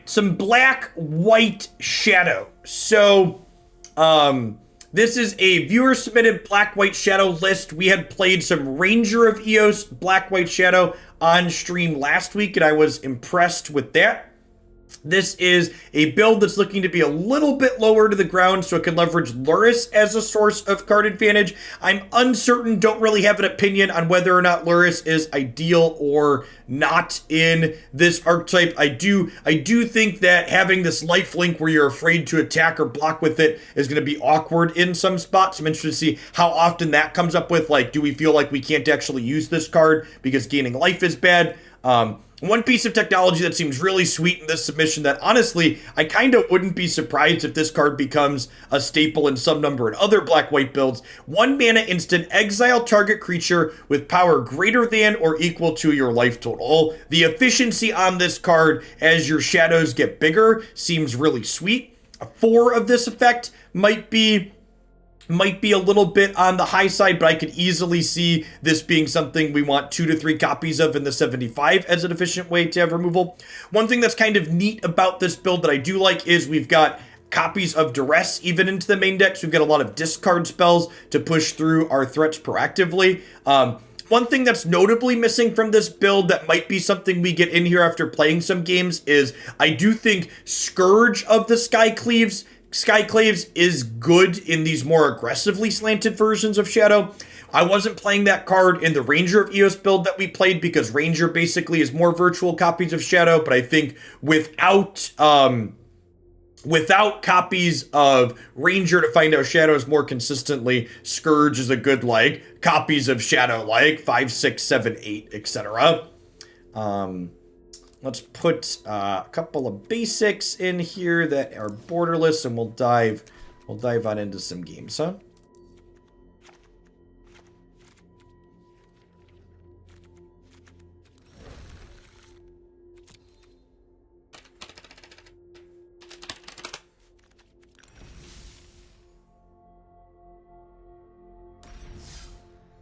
some black-white shadow. So, this is a viewer-submitted black-white shadow list. We had played some Ranger of Eos black-white shadow on stream last week, and I was impressed with that. This is a build that's looking to be a little bit lower to the ground so it can leverage Duress as a source of card advantage. I'm uncertain, don't really have an opinion on whether or not Duress is ideal or not in this archetype. I do think that having this lifelink where you're afraid to attack or block with it is going to be awkward in some spots. I'm interested to see how often that comes up with, like, do we feel like we can't actually use this card because gaining life is bad? One piece of technology that seems really sweet in this submission that, honestly, I kind of wouldn't be surprised if this card becomes a staple in some number in other black-white builds. 1 mana instant, exile target creature with power greater than or equal to your life total. The efficiency on this card as your shadows get bigger seems really sweet. 4 of this effect might be a little bit on the high side, but I could easily see this being something we want 2 to 3 copies of in the 75 as an efficient way to have removal. One thing that's kind of neat about this build that I do like is we've got copies of Duress even into the main deck, so we've got a lot of discard spells to push through our threats proactively. One thing that's notably missing from this build that might be something we get in here after playing some games is I do think Scourge of the Skyclaves is good in these more aggressively slanted versions of Shadow. I wasn't playing that card in the Ranger of Eos build that we played because Ranger basically is more virtual copies of Shadow, but I think without copies of Ranger to find out shadows more consistently, Scourge is a good, like, copies of Shadow, like 5, 6, 7, 8, etc. Let's put a couple of basics in here that are borderless, and we'll dive on into some games, huh?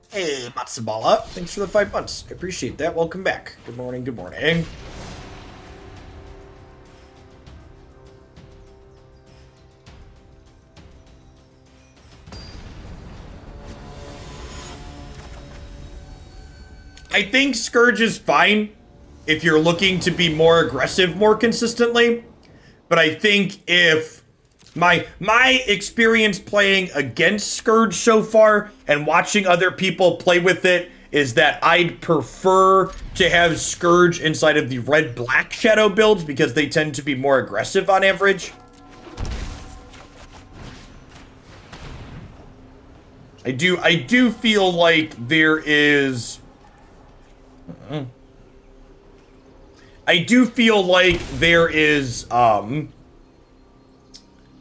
Hey, Matsubala, thanks for the 5 months. I appreciate that. Welcome back. Good morning, good morning. I think Scourge is fine if you're looking to be more aggressive more consistently, but I think if my experience playing against Scourge so far and watching other people play with it is that I'd prefer to have Scourge inside of the red-black Shadow builds because they tend to be more aggressive on average. I do feel like there is... I do feel like there is,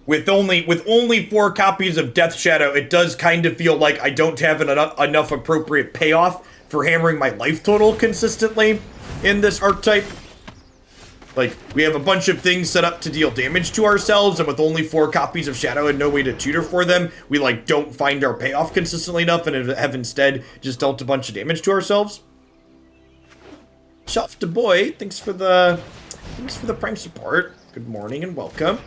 with only 4 copies of Death Shadow, it does kind of feel like I don't have enough appropriate payoff for hammering my life total consistently in this archetype. Like, we have a bunch of things set up to deal damage to ourselves, and with only 4 copies of Shadow and no way to tutor for them, we, like, don't find our payoff consistently enough and have instead just dealt a bunch of damage to ourselves. Shelf to Boy, thanks for the Prime support. Good morning and welcome.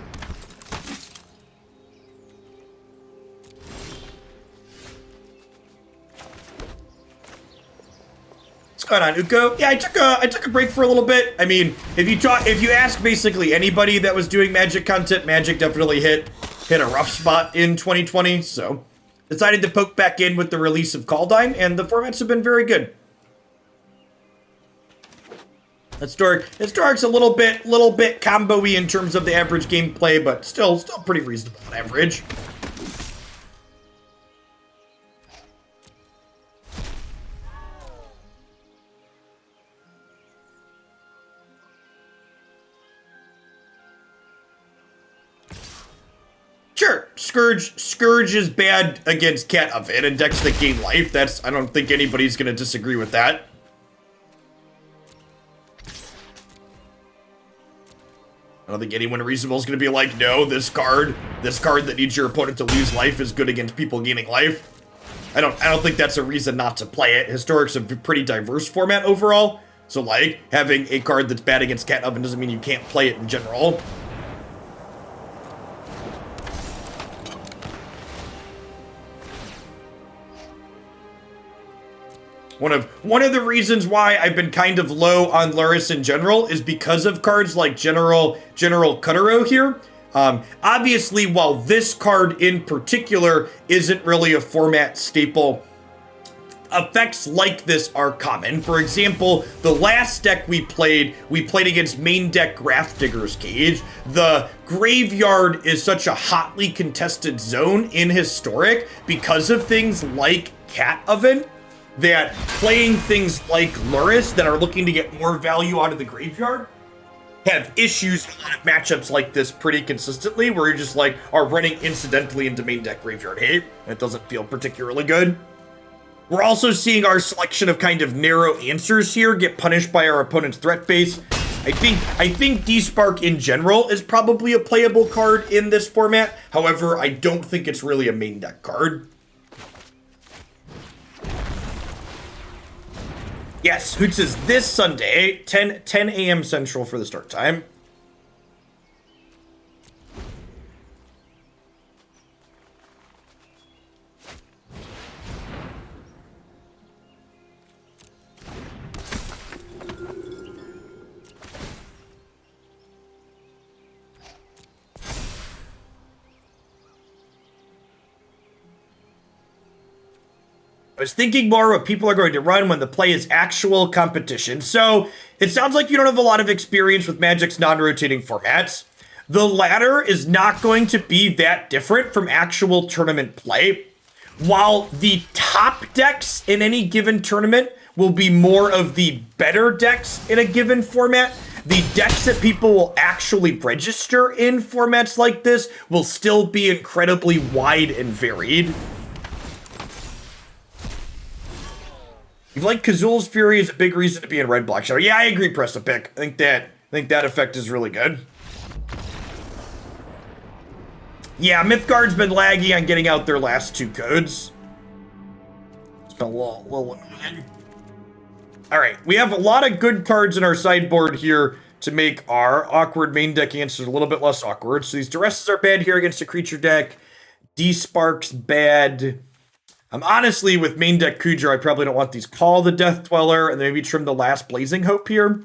What's going on, Uko? Yeah, I took a break for a little bit. I mean, if you ask basically anybody that was doing Magic content, Magic definitely hit a rough spot in 2020. So decided to poke back in with the release of Kaldheim, and the formats have been very good. Historic's a little bit combo-y in terms of the average gameplay, but still pretty reasonable on average. Sure, Scourge is bad against Cat of It and decks that gain life. I don't think anybody's gonna disagree with that. I don't think anyone reasonable is going to be like, no, this card that needs your opponent to lose life is good against people gaining life. I don't think that's a reason not to play it. Historic's a pretty diverse format overall, So, like, having a card that's bad against Cat Oven doesn't mean you can't play it in general. One of the reasons why I've been kind of low on Lurrus in general is because of cards like General Kutaro here. Obviously, while this card in particular isn't really a format staple, effects like this are common. For example, the last deck we played against main deck Grafdigger's Cage. The graveyard is such a hotly contested zone in Historic because of things like Cat Oven, that playing things like Lurrus that are looking to get more value out of the graveyard have issues in a lot of matchups like this pretty consistently, where you're just like, are running incidentally into main deck graveyard hate. It doesn't feel particularly good. We're also seeing our selection of kind of narrow answers here get punished by our opponent's threat base. I think Despark in general is probably a playable card in this format. However, I don't think it's really a main deck card. Yes, Hoots is this Sunday, 10 a.m. Central for the start time. I was thinking more what people are going to run when the play is actual competition. So it sounds like you don't have a lot of experience with Magic's non-rotating formats. The latter is not going to be that different from actual tournament play. While the top decks in any given tournament will be more of the better decks in a given format, the decks that people will actually register in formats like this will still be incredibly wide and varied. You like Kazul's Fury is a big reason to be in Red Black Shadow. Yeah, I agree, Presto Pick. I think that effect is really good. Yeah, Mythgard's been laggy on getting out their last two codes. It's been a little annoying. Alright, we have a lot of good cards in our sideboard here to make our awkward main deck answers a little bit less awkward. So these Duresses are bad here against a creature deck. Despark's bad. Honestly, with main deck Kudra, I probably don't want these. Call the Death Dweller, and then maybe trim the last Blazing Hope here.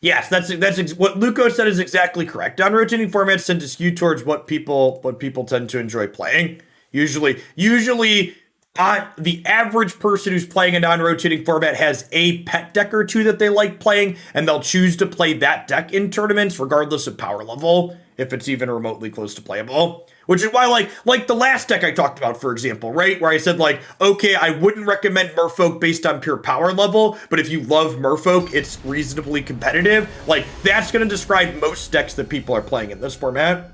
Yes, that's what Luco said is exactly correct. Non-rotating formats tend to skew towards what people tend to enjoy playing. Usually, the average person who's playing a non-rotating format has a pet deck or two that they like playing, and they'll choose to play that deck in tournaments regardless of power level, if it's even remotely close to playable. Which is why, like the last deck I talked about, for example, right? Where I said, like, okay, I wouldn't recommend Merfolk based on pure power level, but if you love Merfolk, it's reasonably competitive. Like, that's going to describe most decks that people are playing in this format.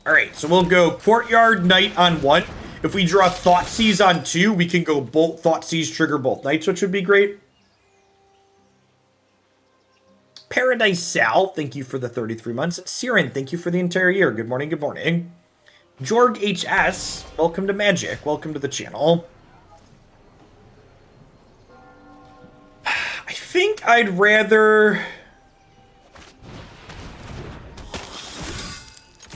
Alright, so we'll go Courtyard Knight on 1. If we draw Thoughtseize on 2, we can go bolt Thoughtseize, trigger both Knights, which would be great. Paradise Sal, thank you for the 33 months. And Siren, thank you for the entire year. Good morning, good morning. Jorg HS, welcome to Magic. Welcome to the channel. I think I'd rather...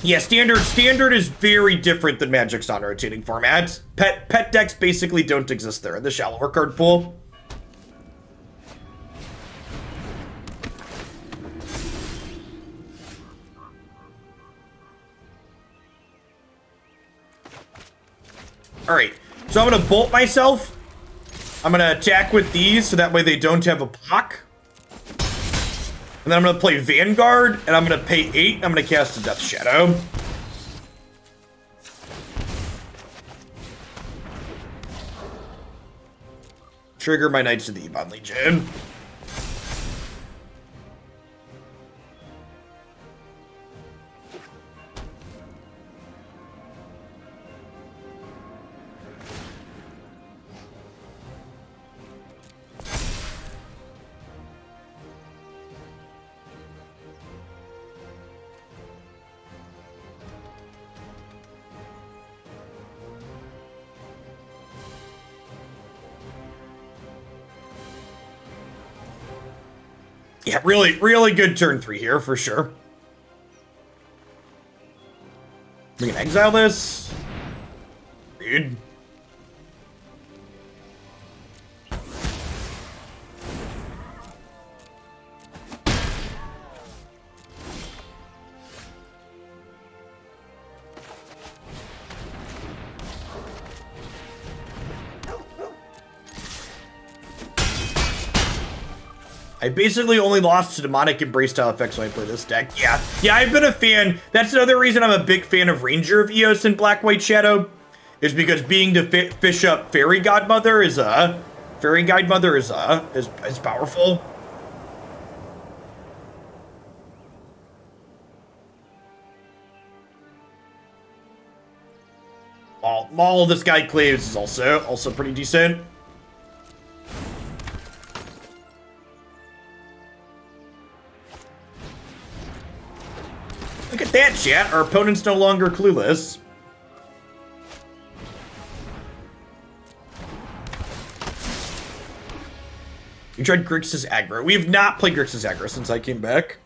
Yeah, standard is very different than Magic's non-rotating formats. Pet decks basically don't exist there in the shallower card pool. Alright, so I'm gonna bolt myself. I'm gonna attack with these so that way they don't have a block. And then I'm going to play Vanguard, and I'm going to pay 8, and I'm going to cast a Death Shadow. Trigger my Knights of the Ebon Legion. Yeah, really, really good turn 3 here, for sure. We can exile this. Rude. I basically only lost to Demonic Embrace style effects when I play this deck. Yeah, I've been a fan. That's another reason I'm a big fan of Ranger of Eos in Black-White Shadow, is because being to fish up Faerie Guidemother is powerful. Maul of the Skyclaves is also pretty decent. Look at that, chat. Our opponent's no longer clueless. We tried Grixis aggro. We have not played Grixis aggro since I came back.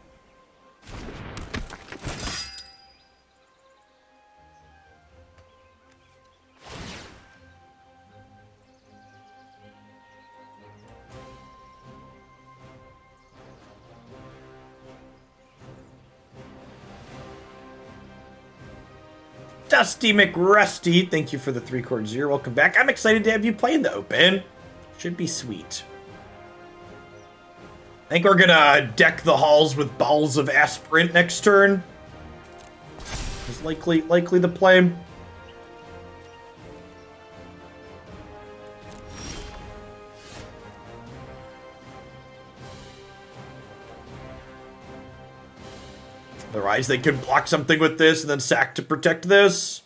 Dusty McRusty, thank you for the 3-chord 0. Welcome back. I'm excited to have you play in the open. Should be sweet. I think we're gonna deck the halls with Balls of Aspirant next turn. Is likely the play. Otherwise, they could block something with this and then sack to protect this.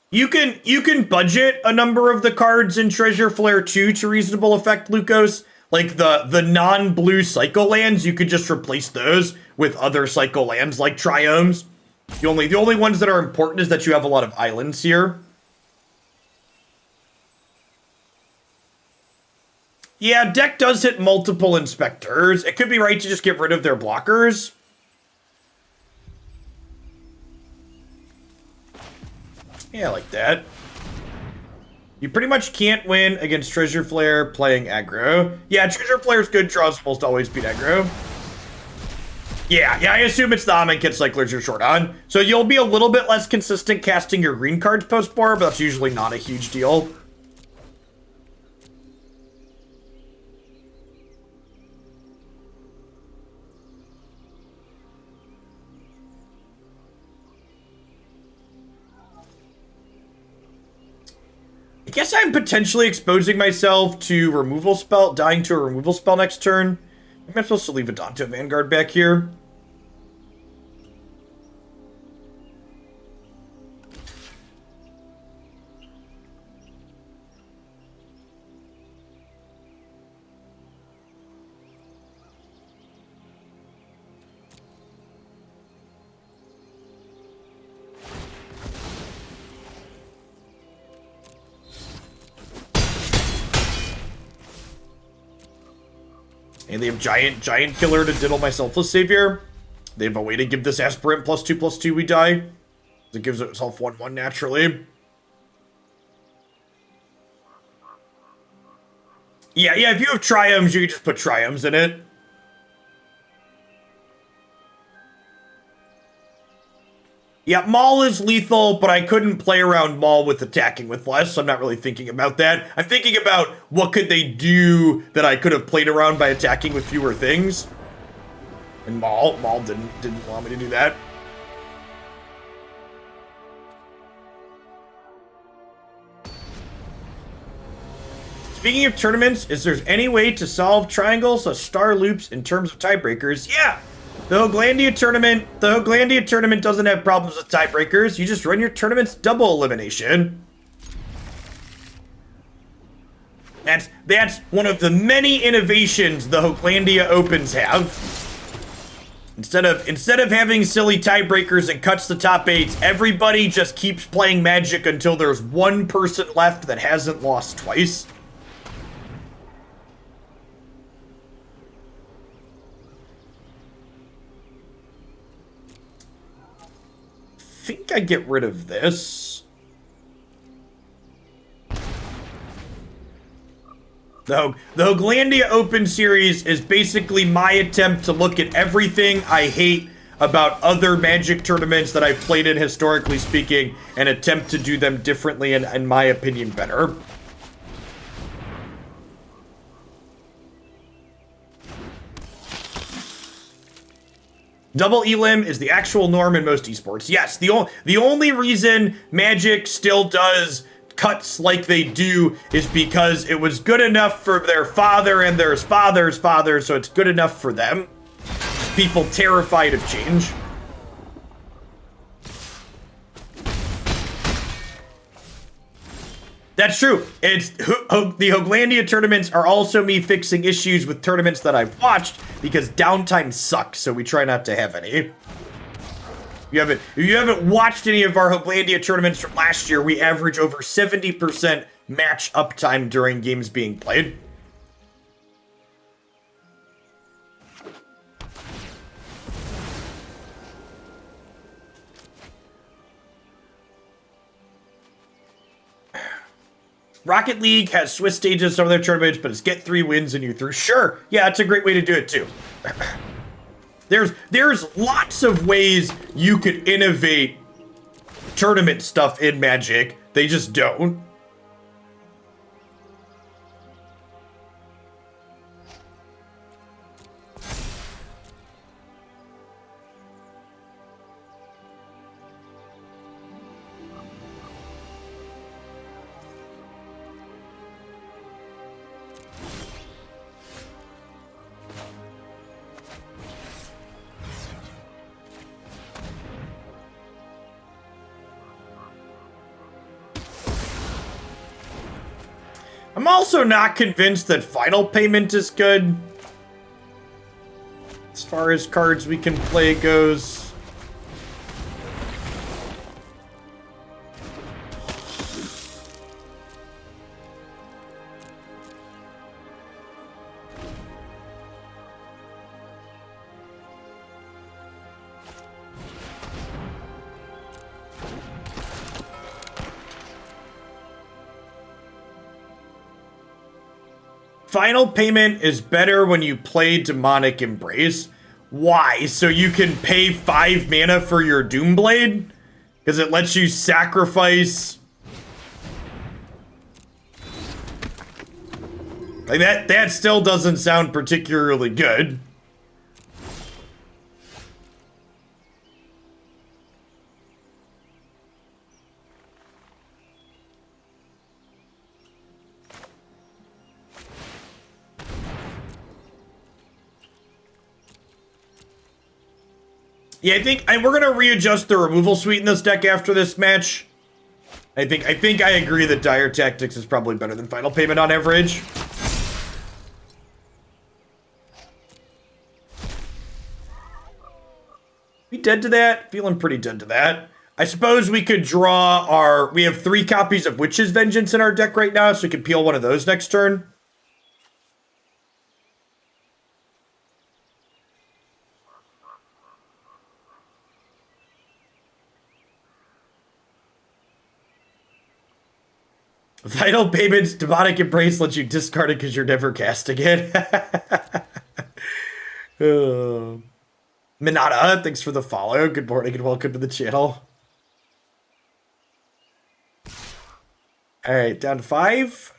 You can budget a number of the cards in Treasure Flare 2 to reasonable effect, Lucos. Like the non-blue cycle lands, you could just replace those with other cycle lands like Triomes. The only ones that are important is that you have a lot of islands here. Yeah, deck does hit multiple inspectors. It could be right to just get rid of their blockers. Yeah, like that. You pretty much can't win against Treasure Flare playing aggro. Yeah, Treasure Flare's good draws almost always beat aggro. Yeah, I assume it's the Amonkhet cyclers you're short on. So you'll be a little bit less consistent casting your green cards post-board, but that's usually not a huge deal. I guess I'm potentially exposing myself to removal spell, dying to a removal spell next turn. Maybe I'm supposed to leave Adanto Vanguard back here. And they have giant killer to diddle my Selfless Savior. They have a way to give this aspirant +2/+2 we die. It gives itself 1/1 naturally. Yeah, if you have Triomes, you can just put Triomes in it. Yeah, Maul is lethal, but I couldn't play around Maul with attacking with less, so I'm not really thinking about that. I'm thinking about what could they do that I could have played around by attacking with fewer things. And Maul didn't want me to do that. Speaking of tournaments, is there any way to solve triangles or star loops in terms of tiebreakers? Yeah! The Hoaglandia tournament doesn't have problems with tiebreakers. You just run your tournaments double elimination. That's one of the many innovations the Hoaglandia Opens have. Instead of having silly tiebreakers and cuts the top 8s, everybody just keeps playing Magic until there's one person left that hasn't lost twice. I think I get rid of this. The Hoaglandia Open Series is basically my attempt to look at everything I hate about other Magic tournaments that I've played in, historically speaking, and attempt to do them differently and, in my opinion, better. Double elim is the actual norm in most esports. Yes, the only reason Magic still does cuts like they do is because it was good enough for their father and their father's father, so it's good enough for them. Just people terrified of change. That's true. It's the Hoaglandia tournaments are also me fixing issues with tournaments that I've watched because downtime sucks, so we try not to have any. If you haven't watched any of our Hoaglandia tournaments from last year, we average over 70% match uptime during games being played. Rocket League has Swiss stages, some of their tournaments, but it's get 3 wins and you're through. Sure, yeah, that's a great way to do it too. There's lots of ways you could innovate tournament stuff in Magic. They just don't. I'm also not convinced that final payment is good. As far as cards we can play goes. Final payment is better when you play Demonic Embrace. Why? So you can pay 5 mana for your Doomblade? Because it lets you sacrifice... Like that still doesn't sound particularly good. Yeah, I think we're gonna readjust the removal suite in this deck after this match. I think I agree that Dire Tactics is probably better than Final Payment on average. We dead to that? Feeling pretty dead to that. I suppose we could draw our... We have 3 copies of Witch's Vengeance in our deck right now, so we could peel one of those next turn. Final Payment's Demonic Embrace lets you discard it because you're never casting it. Minata, thanks for the follow. Good morning and welcome to the channel. Alright, down to 5.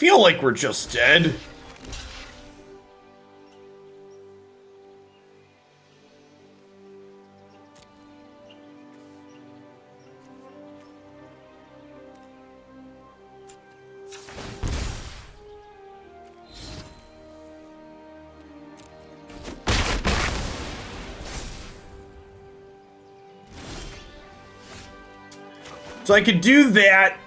feel like we're just dead. So I could do that,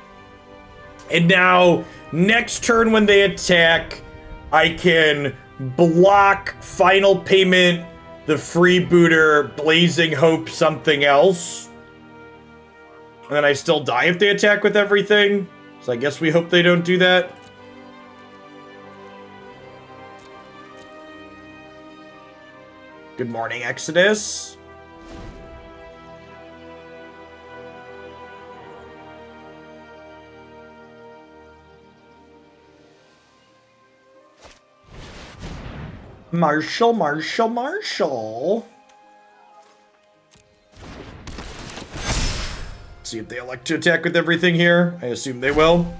and now next turn when they attack, I can block Final Payment, the Freebooter, Blazing Hope, something else. And then I still die if they attack with everything. So I guess we hope they don't do that. Good morning, Exodus. Marshall. See if they elect to attack with everything here. I assume they will.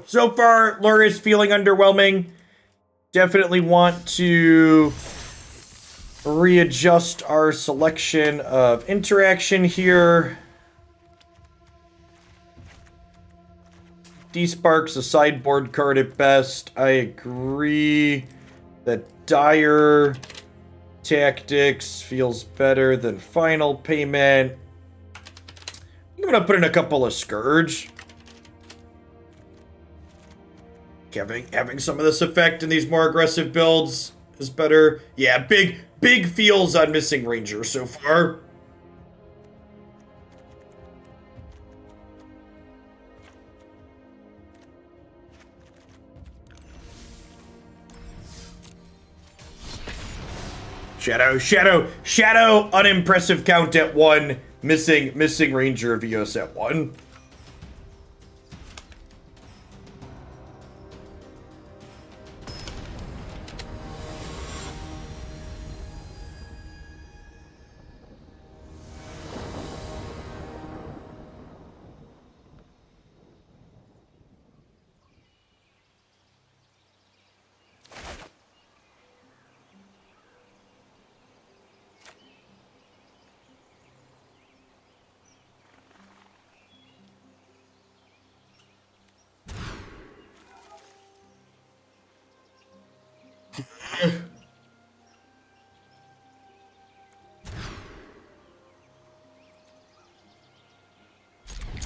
So far, Lure is feeling underwhelming. Definitely want to readjust our selection of interaction here. Despark's a sideboard card at best. I agree that Dire Tactics feels better than Final Payment. I'm gonna put in a couple of Scourge. Having some of this effect in these more aggressive builds is better. Yeah, big feels on missing Ranger so far. Shadow, unimpressive count at 1. Missing Ranger of Eos at 1.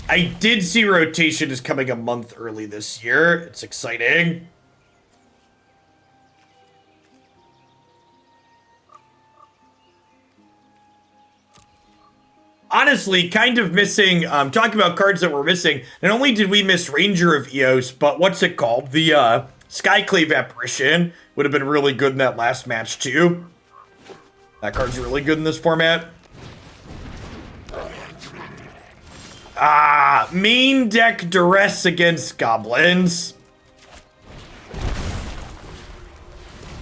I did see rotation is coming a month early this year. It's exciting. Honestly, kind of missing, talking about cards that we're missing, not only did we miss Ranger of Eos, but what's it called? The Skyclave Apparition would have been really good in that last match too. That card's really good in this format. Main deck Duress against Goblins.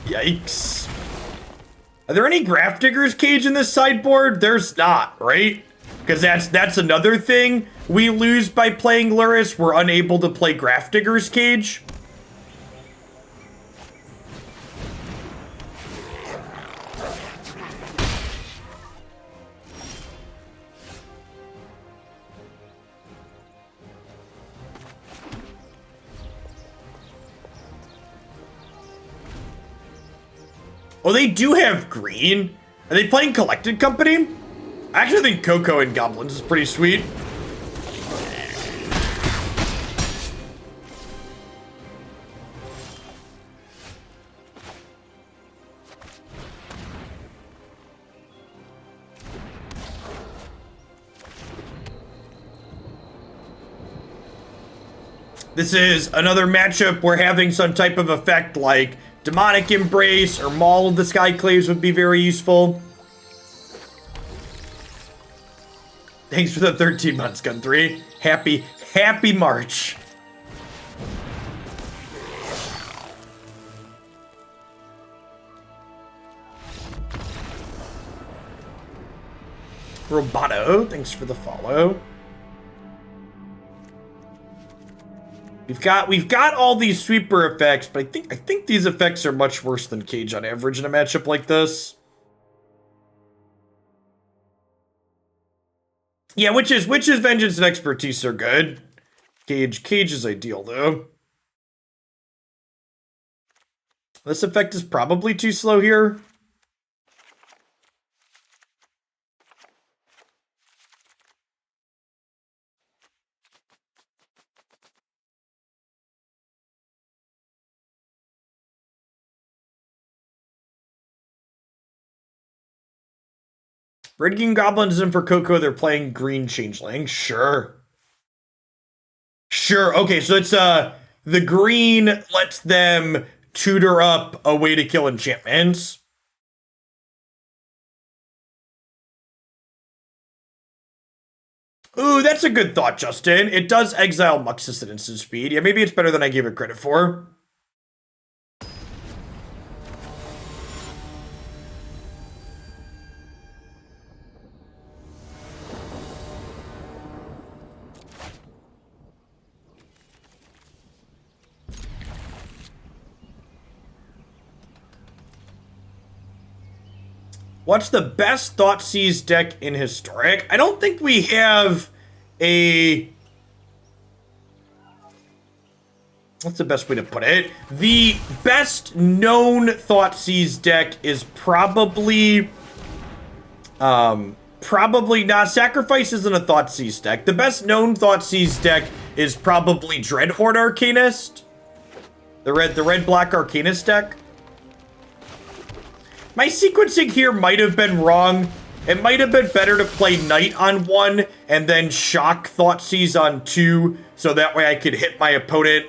Yikes. Are there any Grafdigger's Cage in this sideboard? There's not, right? Because that's another thing we lose by playing Luris. We're unable to play Grafdigger's Cage. Oh, they do have green. Are they playing Collected Company? I actually think Coco and Goblins is pretty sweet. This is another matchup where having some type of effect like Demonic Embrace or Maul of the Skyclaves would be very useful. Thanks for the 13 months, Gun 3. Happy March. Roboto, thanks for the follow. We've got all these sweeper effects, but I think these effects are much worse than Cage on average in a matchup like this. Yeah, Witch's Vengeance and Expertise are good. Cage is ideal though. This effect is probably too slow here. Red King Goblins in for Coco, they're playing Green Changeling. Sure. Okay, so it's the green lets them tutor up a way to kill enchantments. Ooh, that's a good thought, Justin. It does exile Muxus at instant speed. Yeah, maybe it's better than I gave it credit for. What's the best Thoughtseize deck in Historic? I don't think we have a... What's the best way to put it? The best known Thoughtseize deck is probably... Probably not. Sacrifice isn't a Thoughtseize deck. The best known Thoughtseize deck is probably Dreadhorde Arcanist. The red-black Arcanist deck. My sequencing here might have been wrong. It might have been better to play Knight on 1 and then shock Thoughtseize on 2, so that way I could hit my opponent.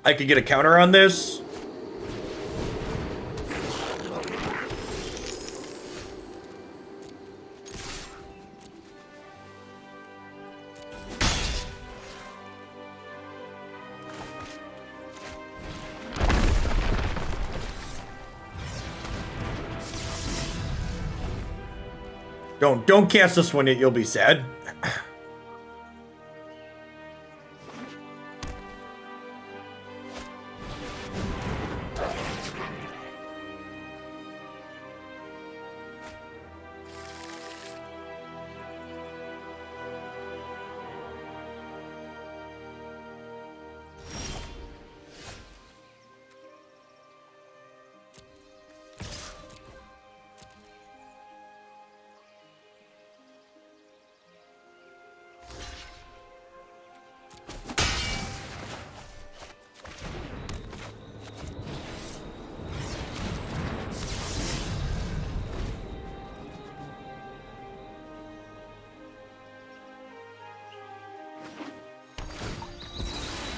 I could get a counter on this. Don't cast this one yet, you'll be sad.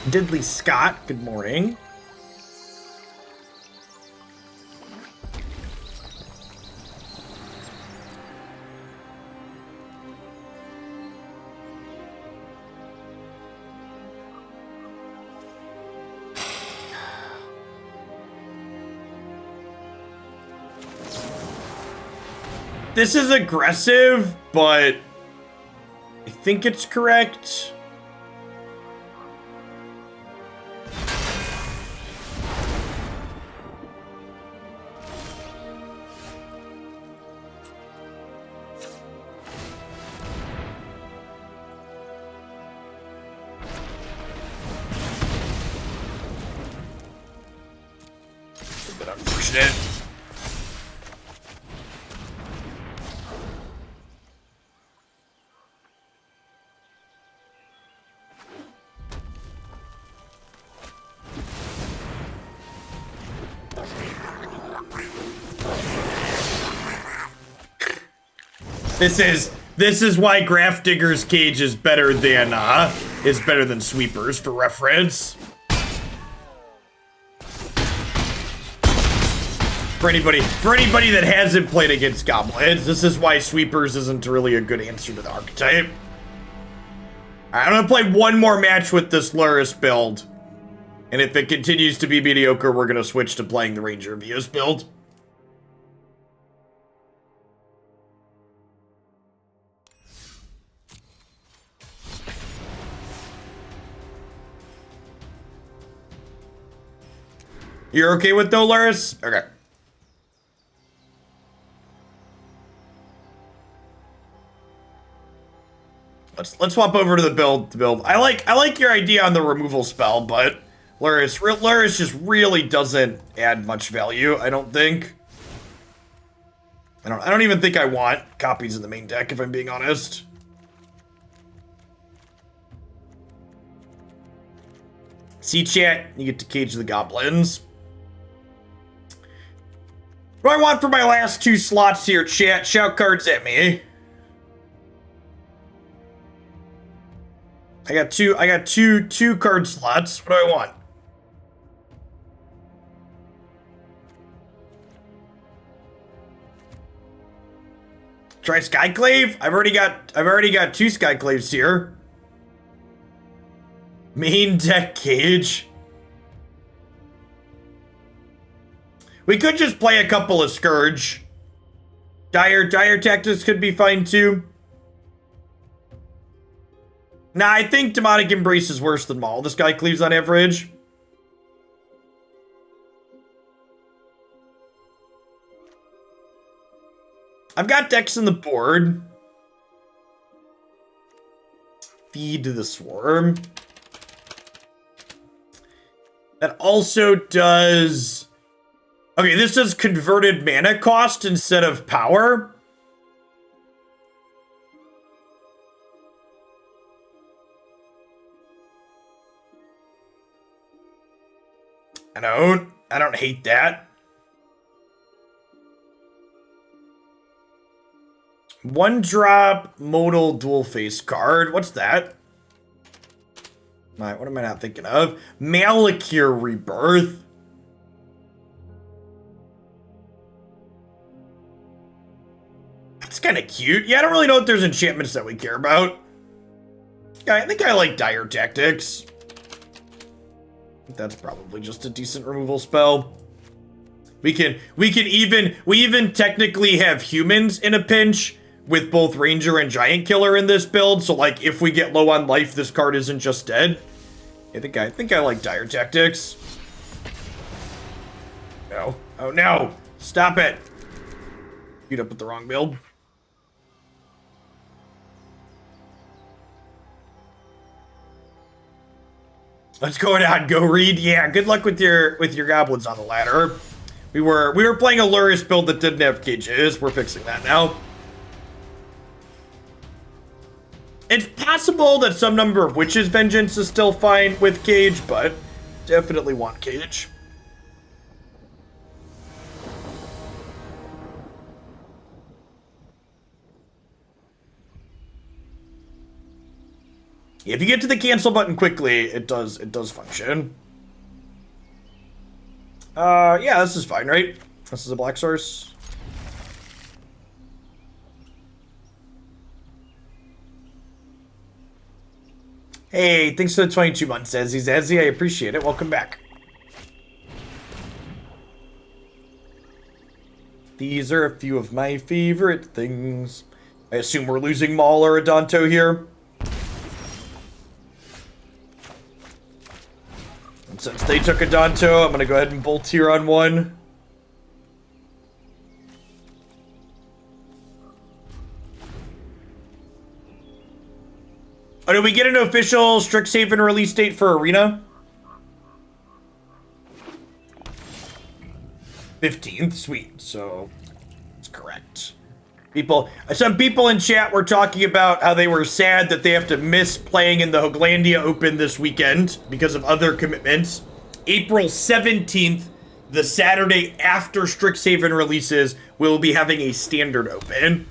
Diddley Scott, good morning. This is aggressive, but I think it's correct. This is why Grafdigger's Cage is better than is better than sweepers, for reference. For anybody that hasn't played against goblins, this is why sweepers isn't really a good answer to the archetype. Alright, I'm gonna play one more match with this Luris build. And if it continues to be mediocre, we're gonna switch to playing the Ranger of Eos build. You're okay with Luris? Okay. Let's swap over to the build. I like your idea on the removal spell, but Luris just really doesn't add much value, I don't think. I don't even think I want copies in the main deck, if I'm being honest. See, chat, you get to cage the goblins. What do I want for my last 2 slots here, chat? Shout cards at me. I got two card slots. What do I want? Try Skyclave? I've already got 2 Skyclaves here. Main deck cage. We could just play a couple of Scourge. Dire Tactics could be fine too. Nah, I think Demonic Embrace is worse than Maul. This guy cleaves on average. I've got decks in the board. Feed the Swarm. That also does... Okay, this does converted mana cost instead of power. I don't hate that. 1-drop modal dual face card. What's that? What am I not thinking of? Malakir Rebirth. That's kind of cute. Yeah, I don't really know if there's enchantments that we care about. I think I like Dire Tactics. That's probably just a decent removal spell. We even technically have humans in a pinch with both Ranger and Giant Killer in this build. So like if we get low on life, this card isn't just dead. I think I like Dire Tactics. No. Oh no. Stop it. Beat up with the wrong build. Let's go down. Go read. Yeah, good luck with your goblins on the ladder. We were playing a Luris build that didn't have cages. We're fixing that now. It's possible that some number of Witch's Vengeance is still fine with cage, but definitely want cage. If you get to the cancel button quickly, it does function. Yeah, this is fine, right? This is a black source. Hey, thanks for the 22 months, Zazzy. I appreciate it. Welcome back. These are a few of my favorite things. I assume we're losing Maul or Adanto here. And since they took Adanto, I'm going to go ahead and bolt here on one. Oh, did we get an official Strixhaven release date for Arena? 15th, sweet. So, it's correct. Some people in chat were talking about how they were sad that they have to miss playing in the Hoaglandia Open this weekend because of other commitments. April 17th, the Saturday after Strixhaven releases, we'll be having a Standard Open.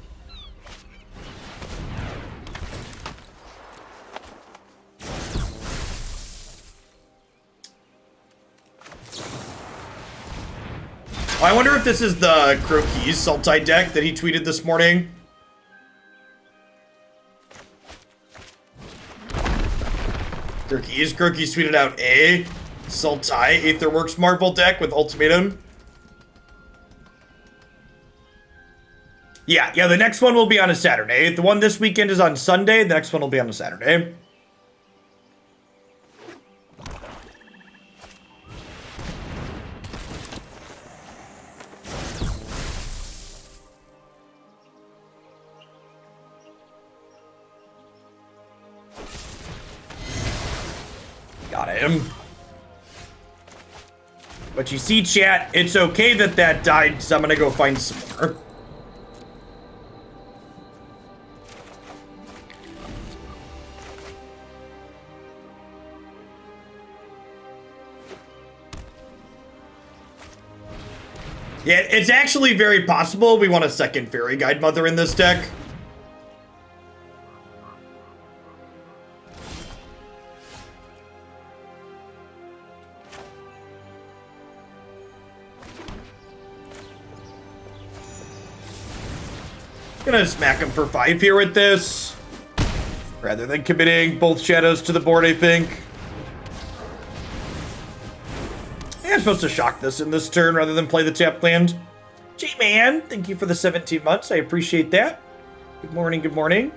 I wonder if this is the Croquis Sultai deck that he tweeted this morning. Croquis tweeted out a Sultai Aetherworks Marvel deck with Ultimatum. Yeah, the next one will be on a Saturday. The one this weekend is on Sunday. The next one will be on a Saturday. Got him. But you see, chat, it's okay that that died, so I'm gonna go find some more. Yeah, it's actually very possible we want a second Faerie Guidemother in this deck. Gonna smack him for 5 here with this, rather than committing both shadows to the board, I think. I'm supposed to shock this in this turn rather than play the tapped land. G-Man, thank you for the 17 months. I appreciate that. Good morning, good morning.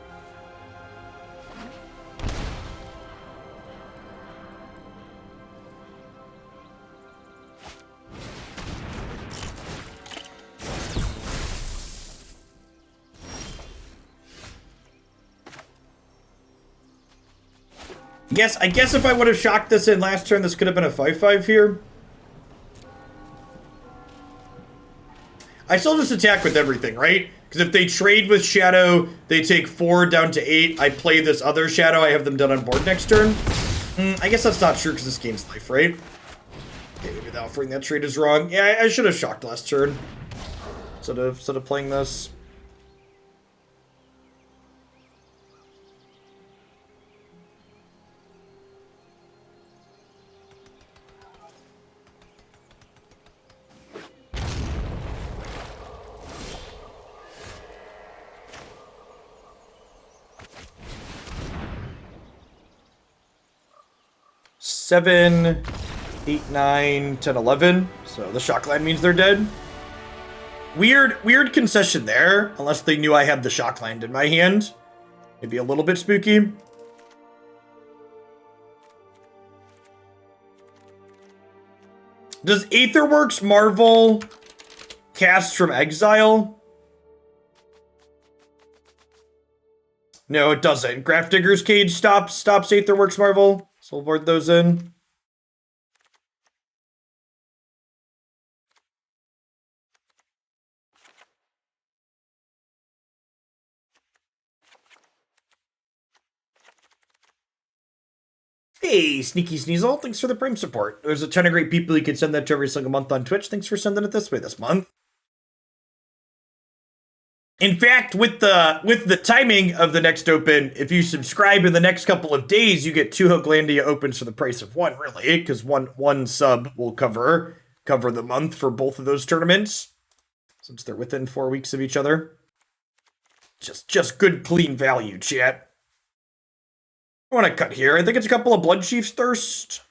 I guess if I would have shocked this in last turn, this could have been a 5-5 here. I still just attack with everything, right? Because if they trade with Shadow, they take 4 down to 8. I play this other Shadow. I have them done on board next turn. I guess that's not true because this gains life, right? Okay, maybe the offering that trade is wrong. Yeah, I should have shocked last turn instead of playing this. Seven, 8, 9, 10, 11. So the shock land means they're dead. Weird concession there, unless they knew I had the shock land in my hand. Maybe a little bit spooky. Does Aetherworks Marvel cast from exile? No, it doesn't. Grafdigger's Cage stops Aetherworks Marvel. So we'll board those in. Hey, Sneaky Sneasel, thanks for the Prime support. There's a ton of great people you can send that to every single month on Twitch. Thanks for sending it this way this month. In fact, with the timing of the next open, if you subscribe in the next couple of days, you get 2 Hoaglandia opens for the price of 1, really, because one sub will cover the month for both of those tournaments, since they're within 4 weeks of each other. Just good, clean value, chat. I want to cut here. I think it's a couple of Bloodchief's Thirst.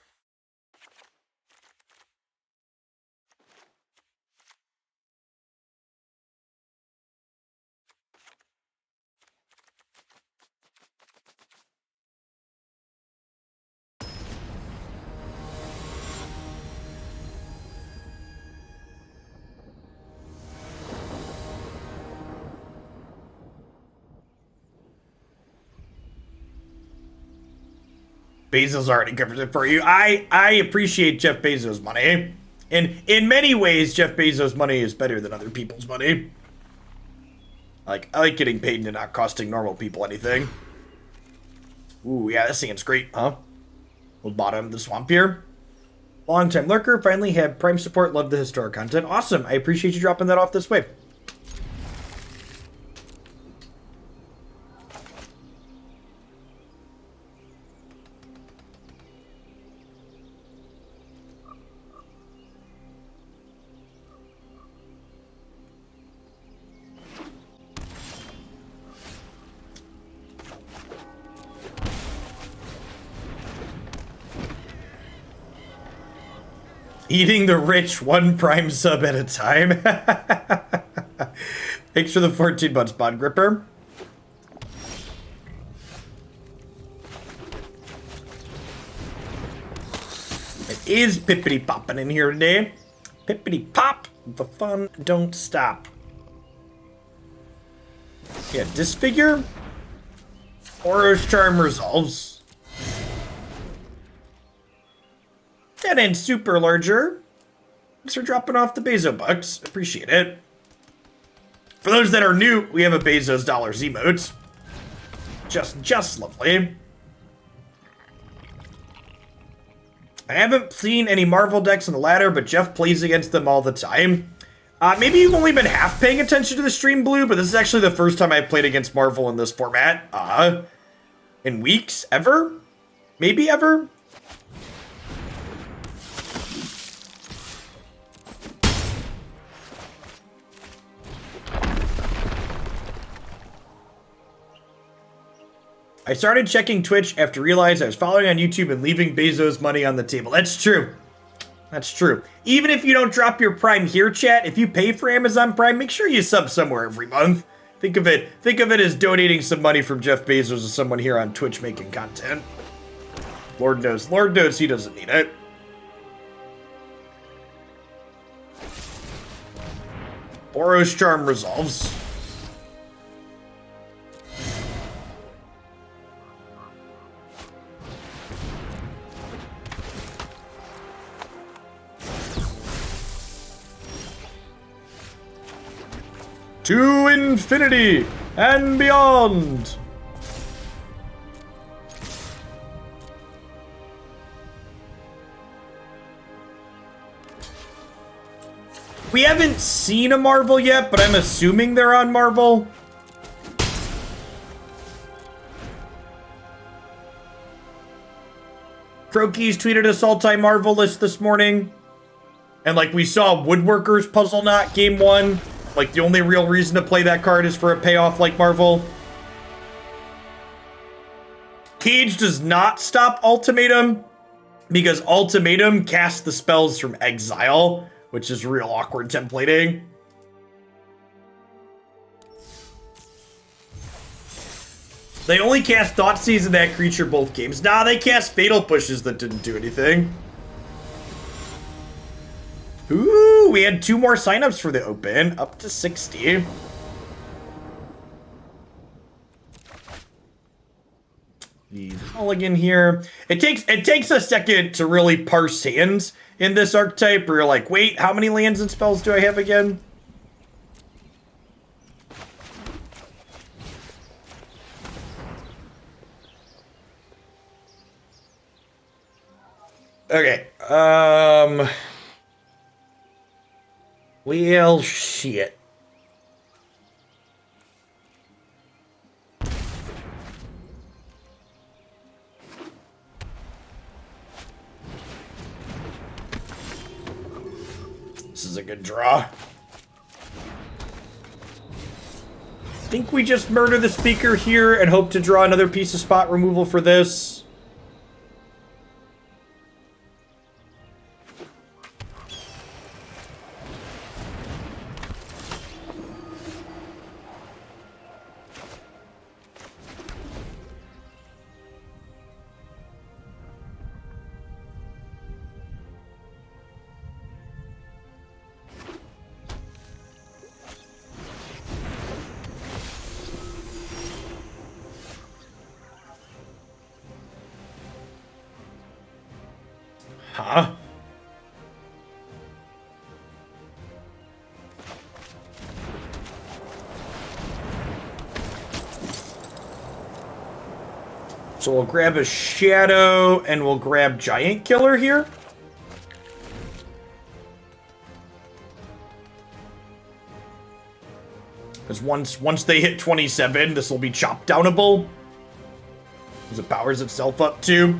Bezos already covered it for you. I appreciate Jeff Bezos' money. And in many ways, Jeff Bezos' money is better than other people's money. I like getting paid and not costing normal people anything. Ooh, yeah, this thing's great, huh? We'll bottom the swamp here. Long-time lurker, finally have Prime support, love the historic content. Awesome, I appreciate you dropping that off this way. Eating the rich, one prime sub at a time. Thanks for the 14 months, Bond Gripper. It is pippity popping in here today. Pippity pop. The fun don't stop. Yeah, disfigure. Aura's Charm resolves. Dead End Super Larger. Thanks for dropping off the Bezo bucks. Appreciate it. For those that are new, we have a Bezos Dollars emote. Just lovely. I haven't seen any Marvel decks on the ladder, but Jeff plays against them all the time. Maybe you've only been half paying attention to the stream, Blue, but this is actually the first time I've played against Marvel in this format. In weeks? Ever? Maybe ever? I started checking Twitch after realizing I was following on YouTube and leaving Bezos money on the table. That's true. That's true. Even if you don't drop your Prime here, chat, if you pay for Amazon Prime, make sure you sub somewhere every month. Think of it as donating some money from Jeff Bezos to someone here on Twitch making content. Lord knows he doesn't need it. Aura's Charm resolves. To infinity and beyond. We haven't seen a Marvel yet, but I'm assuming they're on Marvel. Croaky's tweeted us all-time-Marvel list this morning. And, like, we saw Woodworker's Puzzle Knot Game 1. Like, the only real reason to play that card is for a payoff like Marvel. Cage does not stop Ultimatum, because Ultimatum casts the spells from exile, which is real awkward templating. They only cast Thoughtseize in that creature both games. Nah, they cast Fatal Pushes that didn't do anything. Ooh, we had 2 more signups for the open, up to 60. The mulligan here. It takes a second to really parse hands in this archetype, where you're like, wait, how many lands and spells do I have again? Okay, well, shit. This is a good draw. I think we just murder the speaker here and hope to draw another piece of spot removal for this. Huh? So we'll grab a Shadow and we'll grab Giant Killer here. Because once they hit 27, this will be chop downable. Because it powers itself up too.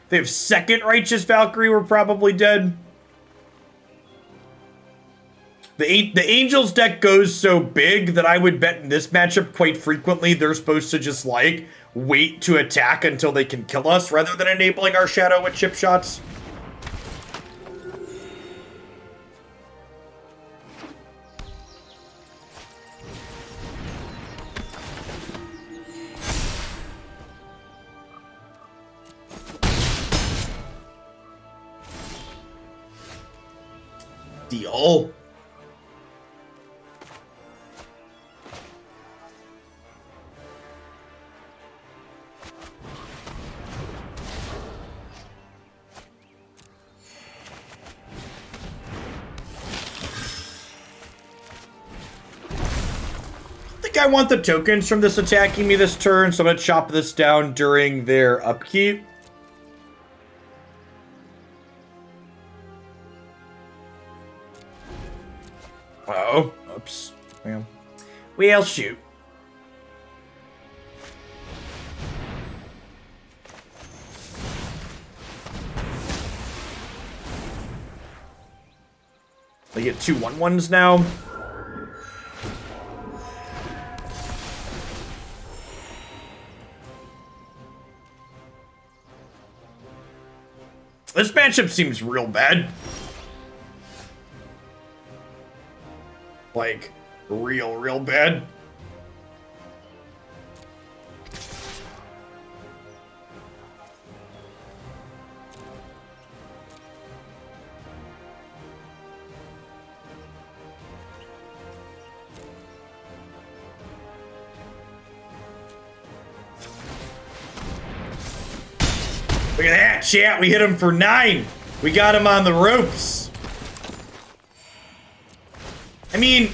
They have second Righteous Valkyrie, we're probably dead. The Angels deck goes so big that I would bet in this matchup quite frequently they're supposed to just, like, wait to attack until they can kill us rather than enabling our Shadow with chip shots. Deal. I want the tokens from this attacking me this turn, so I'm going to chop this down during their upkeep. Oh, oops. Well, shoot. They get 2 1/1s now. This matchup seems real bad. Like, real bad. Look at that, chat. We hit him for 9. We got him on the ropes. I mean,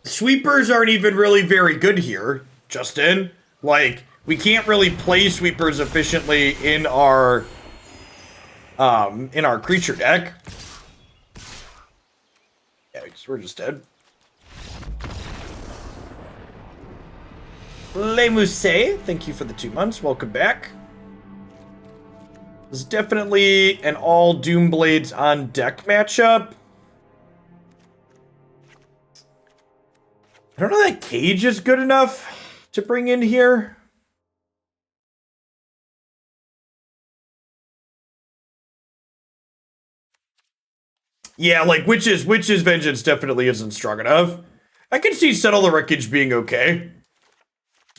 sweepers aren't even really very good here, Justin. Like, we can't really play sweepers efficiently in our creature deck. Yeah, we're just dead. Le Mousse, thank you for the 2 months. Welcome back. This is definitely an all Doomblades on deck matchup. I don't know that Cage is good enough to bring in here. Yeah, like Witch's Vengeance definitely isn't strong enough. I can see Settle the Wreckage being okay.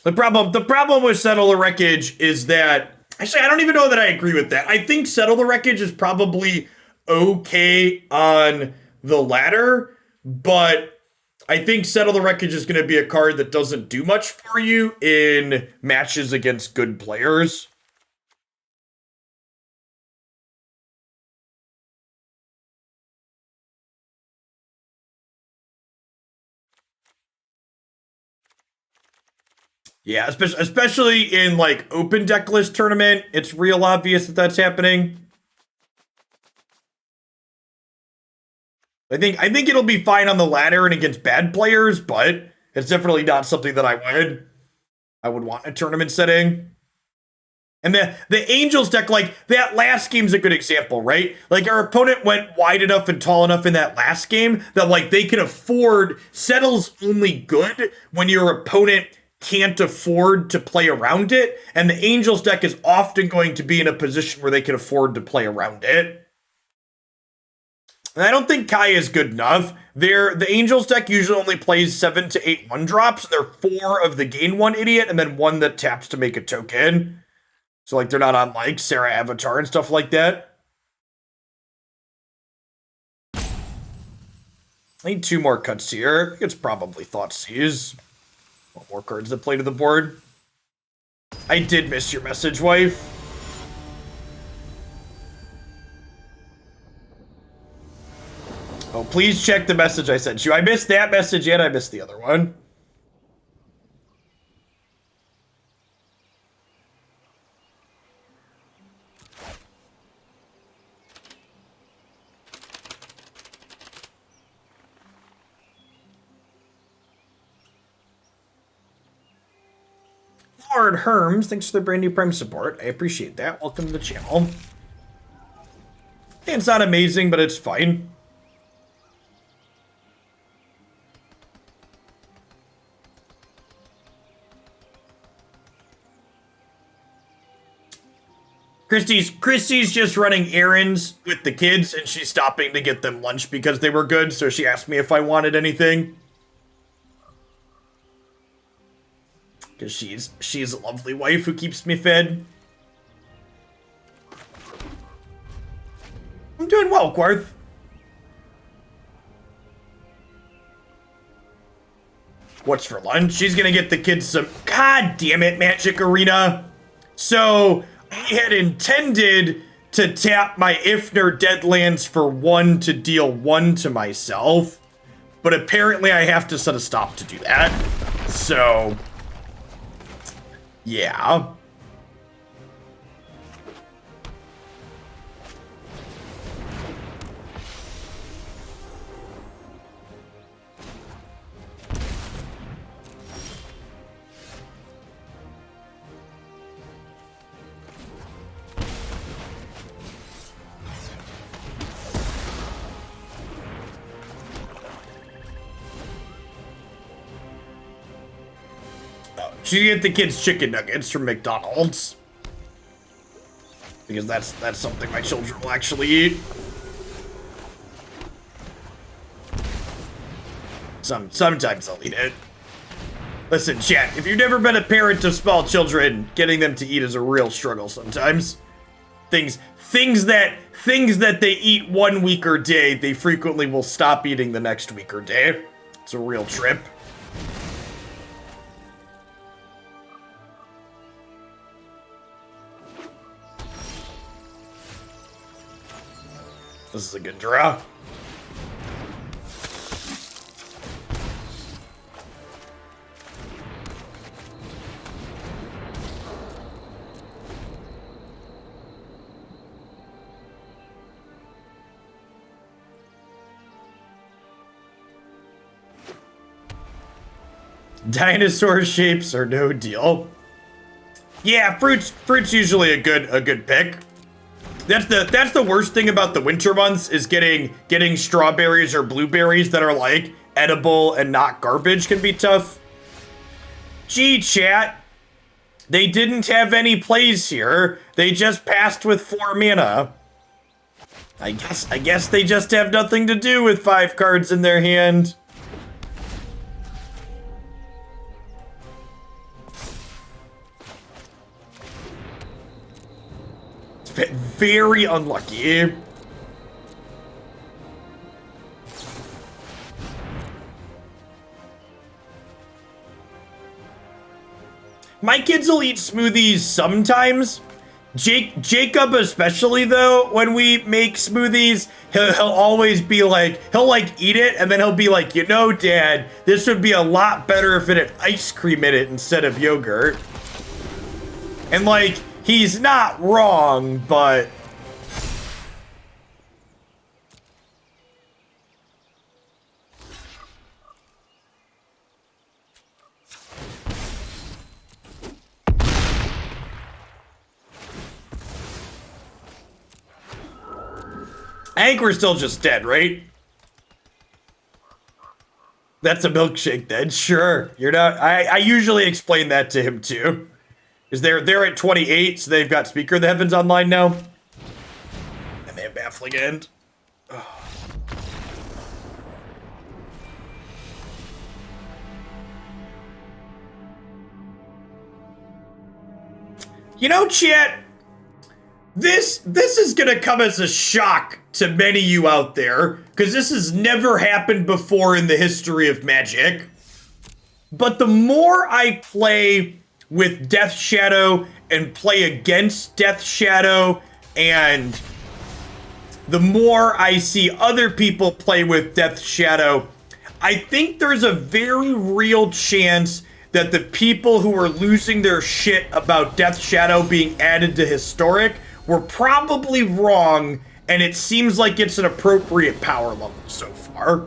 The problem with Settle the Wreckage is that, actually, I don't even know that I agree with that. I think Settle the Wreckage is probably okay on the ladder, but I think Settle the Wreckage is going to be a card that doesn't do much for you in matches against good players. Yeah, especially in like open deck list tournament, it's real obvious that that's happening. I think it'll be fine on the ladder and against bad players, but it's definitely not something that I would want in a tournament setting. And the Angels deck, like, that last game's a good example, right? Like, our opponent went wide enough and tall enough in that last game that, like, they can afford... Settle's only good when your opponent can't afford to play around it, and the Angels deck is often going to be in a position where they can afford to play around it. And I don't think Kai is good enough. The Angels deck usually only plays 7 to 8 1-drops, and they're 4 of the gain 1 idiot, and then 1 that taps to make a token. So, like, they're not on, like, Sarah Avatar and stuff like that. I need 2 more cuts here. It's probably Thoughtseize. 1 more cards that play to the board. I did miss your message, wife. Oh, please check the message I sent you. I missed that message and I missed the other one. Lord Herms, thanks for the brand new Prime support. I appreciate that. Welcome to the channel. It's not amazing, but it's fine. Christy's just running errands with the kids, and she's stopping to get them lunch because they were good, so she asked me if I wanted anything. Because she's a lovely wife who keeps me fed. I'm doing well, Quarth. what's for lunch. She's gonna get the kids some, god damn it, Magic Arena. So I had intended to tap my Ifnir Deadlands for 1 to deal 1 to myself, but apparently I have to set a stop to do that. So, yeah. She get the kids chicken nuggets from McDonald's. Because that's something my children will actually eat. Sometimes I'll eat it. Listen, chat, if you've never been a parent of small children, getting them to eat is a real struggle sometimes. Things that they eat 1 week or day, they frequently will stop eating the next week or day. It's a real trip. This is a good draw. Dinosaur shapes are no deal. Yeah, fruit's usually a good pick. That's the worst thing about the winter months is getting strawberries or blueberries that are like edible and not garbage can be tough. Gee, chat. They didn't have any plays here. They just passed with 4 mana. I guess they just have nothing to do with 5 cards in their hand. Very unlucky. My kids will eat smoothies sometimes. Jacob especially, though, when we make smoothies, he'll always be like, he'll like eat it and then he'll be like, you know, Dad, this would be a lot better if it had ice cream in it instead of yogurt. And like, he's not wrong, but I think we're still just dead, right? That's a milkshake then, sure. You're not, I usually explain that to him too. Because they're at 28, so they've got Speaker of the Heavens online now. And they have Baffling End. Oh. You know, chat, this is gonna come as a shock to many of you out there, because this has never happened before in the history of Magic. But the more I play with Death Shadow and play against Death Shadow, and the more I see other people play with Death Shadow, I think there's a very real chance that the people who are losing their shit about Death Shadow being added to Historic were probably wrong, and it seems like it's an appropriate power level so far.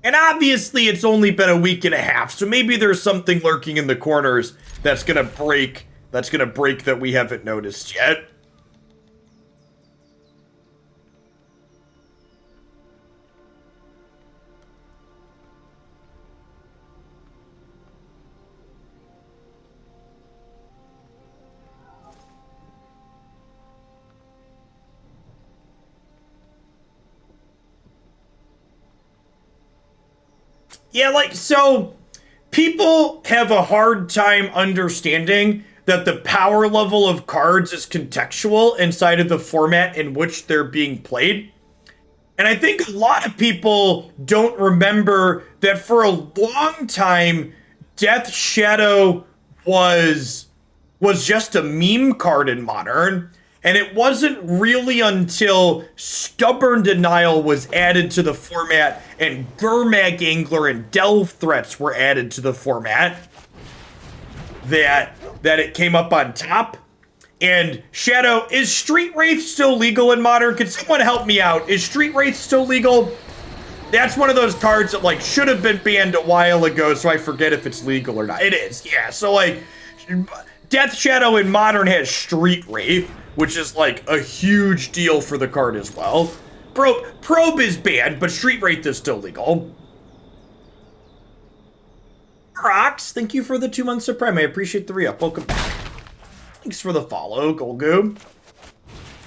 And obviously it's only been a week and a half, so maybe there's something lurking in the corners that's gonna break that we haven't noticed yet. Yeah, like, so people have a hard time understanding that the power level of cards is contextual inside of the format in which they're being played. And I think a lot of people don't remember that for a long time, Death Shadow was just a meme card in Modern. And it wasn't really until Stubborn Denial was added to the format and Gurmag Angler and Delve Threats were added to the format that it came up on top. And Shadow, is Street Wraith still legal in Modern? Can someone help me out? Is Street Wraith still legal? That's one of those cards that like should have been banned a while ago, so I forget if it's legal or not. It is, yeah. So like, Death Shadow in Modern has Street Wraith, which is like a huge deal for the card as well. Probe is banned, but Street Wraith is still legal. Crocs, thank you for the 2 months of Prime. I appreciate the re-up. Welcome back. Thanks for the follow, Golgoo.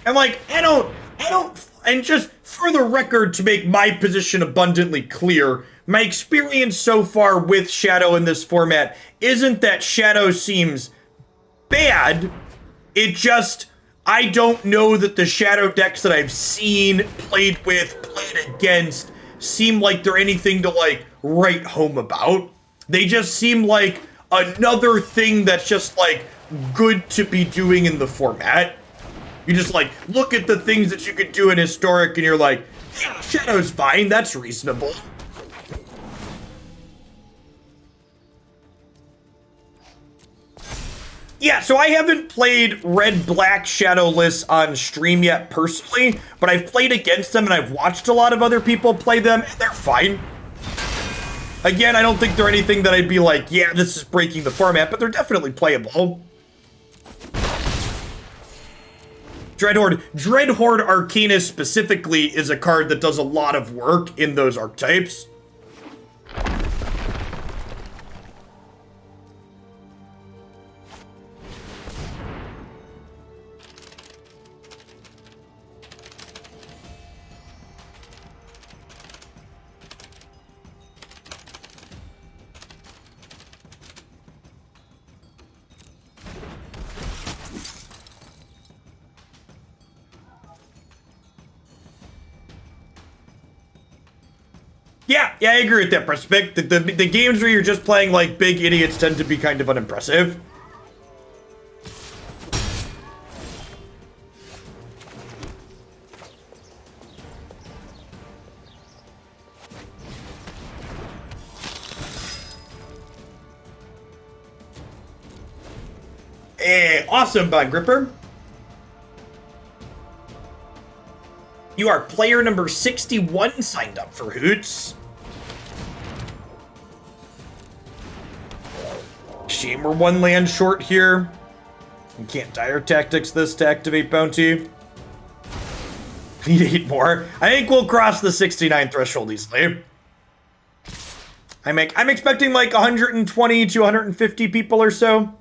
And like, I don't, and just for the record, to make my position abundantly clear, my experience so far with Shadow in this format isn't that Shadow seems bad. It just, I don't know that the Shadow decks that I've seen, played with, played against, seem like they're anything to like write home about. They just seem like another thing that's just like good to be doing in the format. You just like look at the things that you could do in Historic and you're like, yeah, Shadow's fine, that's reasonable. Yeah, so I haven't played red-black Shadow lists on stream yet personally, but I've played against them and I've watched a lot of other people play them, and they're fine. Again, I don't think they're anything that I'd be like, yeah, this is breaking the format, but they're definitely playable. Dreadhorde Arcanus specifically is a card that does a lot of work in those archetypes. Yeah, I agree with that, Prospect. The games where you're just playing like big idiots tend to be kind of unimpressive. Awesome, Bond Gripper. You are player number 61 signed up for Hoots. Shame we're 1 land short here. You can't Dire Tactics this to activate Bounty. Need 8 more. I think we'll cross the 69 threshold easily. I'm expecting like 120 to 150 people or so.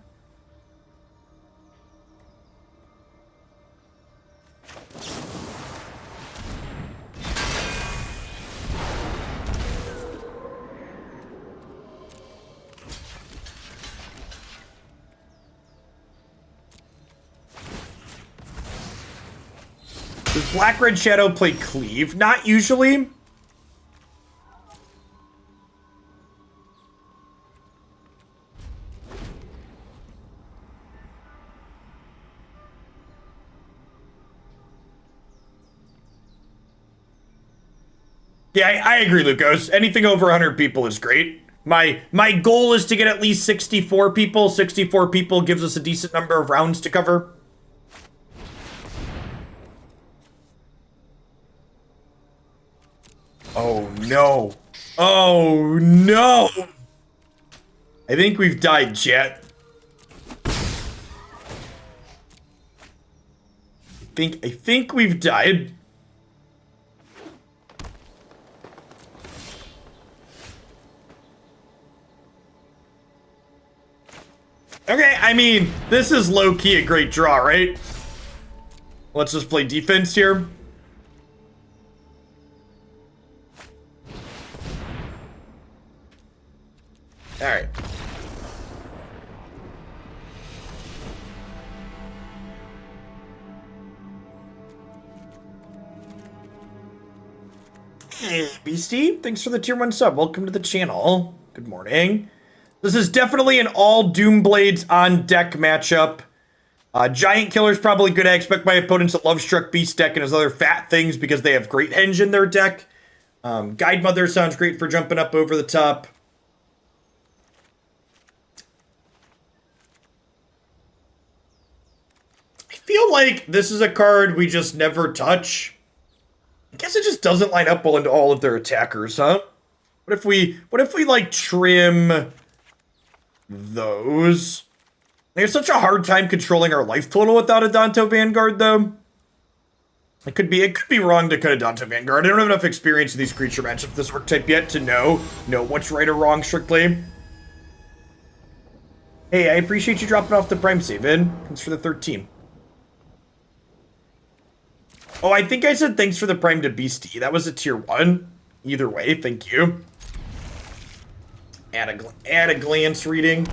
Does Black-Red Shadow play Cleave? Not usually. Yeah, I agree, Lucas. Anything over 100 people is great. My goal is to get at least 64 people. 64 people gives us a decent number of rounds to cover. Oh no. Oh no. I think we've died, chat. I think we've died. Okay, I mean, this is low-key a great draw, right? Let's just play defense here. All right. Hey, Beastie. Thanks for the tier 1 sub. Welcome to the channel. Good morning. This is definitely an all Doomblades on deck matchup. Giant Killer's probably good. I expect my opponents at Lovestruck Beast deck and his other fat things because they have Great Henge in their deck. Guidemother sounds great for jumping up over the top. I feel like this is a card we just never touch. I guess it just doesn't line up well into all of their attackers, huh? What if we like trim those? They have such a hard time controlling our life total without Adanto Vanguard, though. It could be wrong to cut Adanto Vanguard. I don't have enough experience in these creature matchups with this archetype yet to know what's right or wrong strictly. Hey, I appreciate you dropping off the Prime save in. Thanks for the 13. Oh, I think I said thanks for the Prime to Beastie. That was a tier 1. Either way, thank you. Add a glance reading. I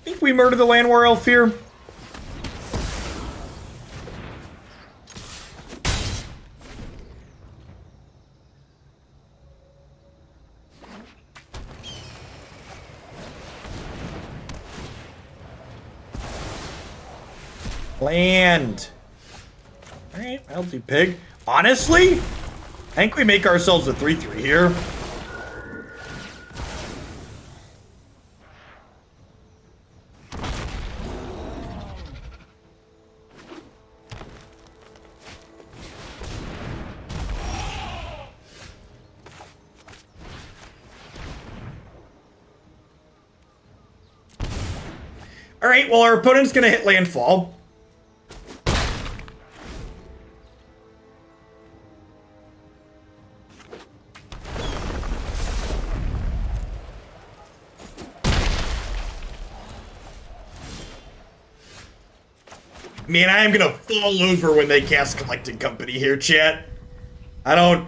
think we murder the Land War Elf here. Land. Alright, I'll do pig. Honestly, I think we make ourselves a 3-3 here. Alright, well, our opponent's gonna hit landfall. Man, I am gonna fall over when they cast Collected Company here, chat. I don't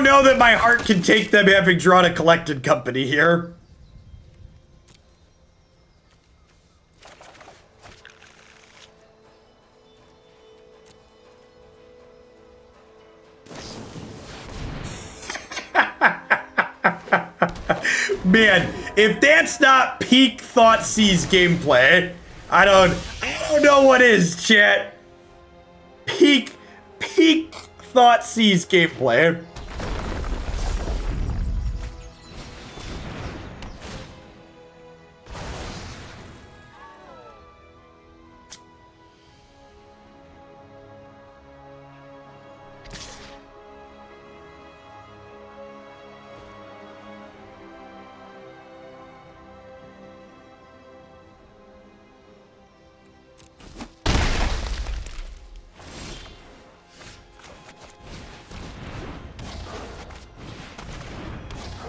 know that my heart can take them having drawn a Collected Company here. Man, if that's not peak Thoughtseize gameplay, I don't know what is, chat. Peak Thoughtseize gameplay.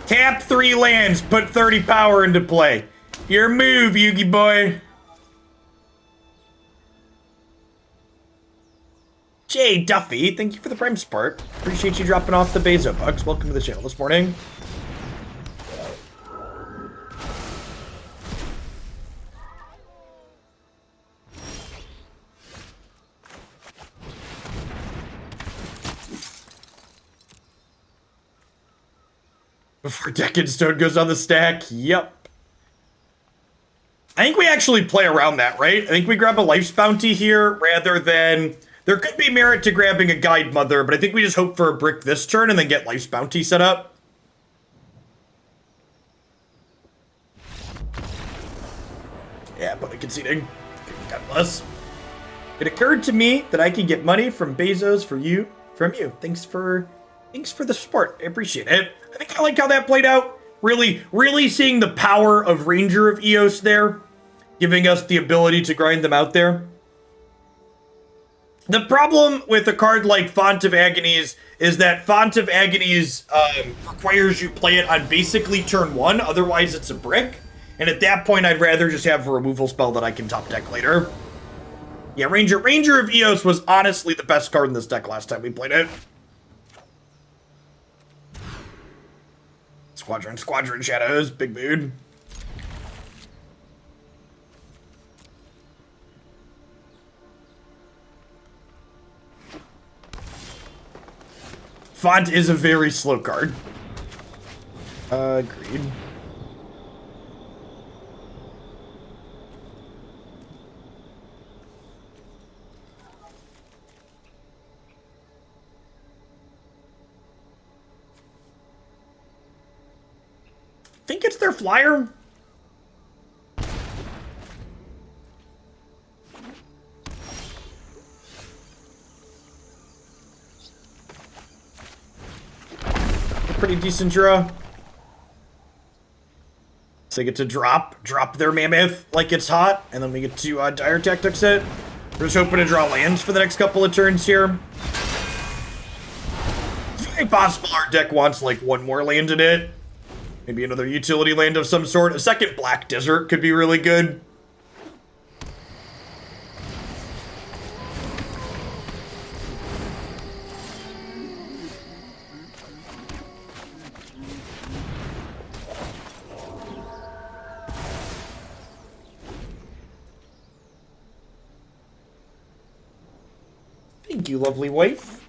Tap 3 lands, put 30 power into play. Your move, Yugi boy. Jay Duffy, thank you for the Prime support. Appreciate you dropping off the Bezo bucks. Welcome to the channel this morning. Before Decade Stone goes on the stack. Yep. I think we actually play around that, right? I think we grab a Life's Bounty here rather than... There could be merit to grabbing a Guidemother, but I think we just hope for a brick this turn and then get Life's Bounty set up. Yeah, but conceding. God bless. It occurred to me that I could get money from Bezos from you. Thanks for the support. I appreciate it. I think I like how that played out. Really seeing the power of Ranger of Eos there, giving us the ability to grind them out there. The problem with a card like Font of Agonies is that Font of Agonies requires you play it on basically turn 1, otherwise it's a brick. And at that point, I'd rather just have a removal spell that I can top deck later. Yeah, Ranger of Eos was honestly the best card in this deck last time we played it. Squadron Shadows, big mood. Font is a very slow card. Agreed. Think it's their flyer? A pretty decent draw. So they get to drop their mammoth like it's hot, and then we get to dire tactics it. We're just hoping to draw lands for the next couple of turns here. It's very possible our deck wants like one more land in it. Maybe another utility land of some sort. A second Black Desert could be really good. Thank you, lovely wife.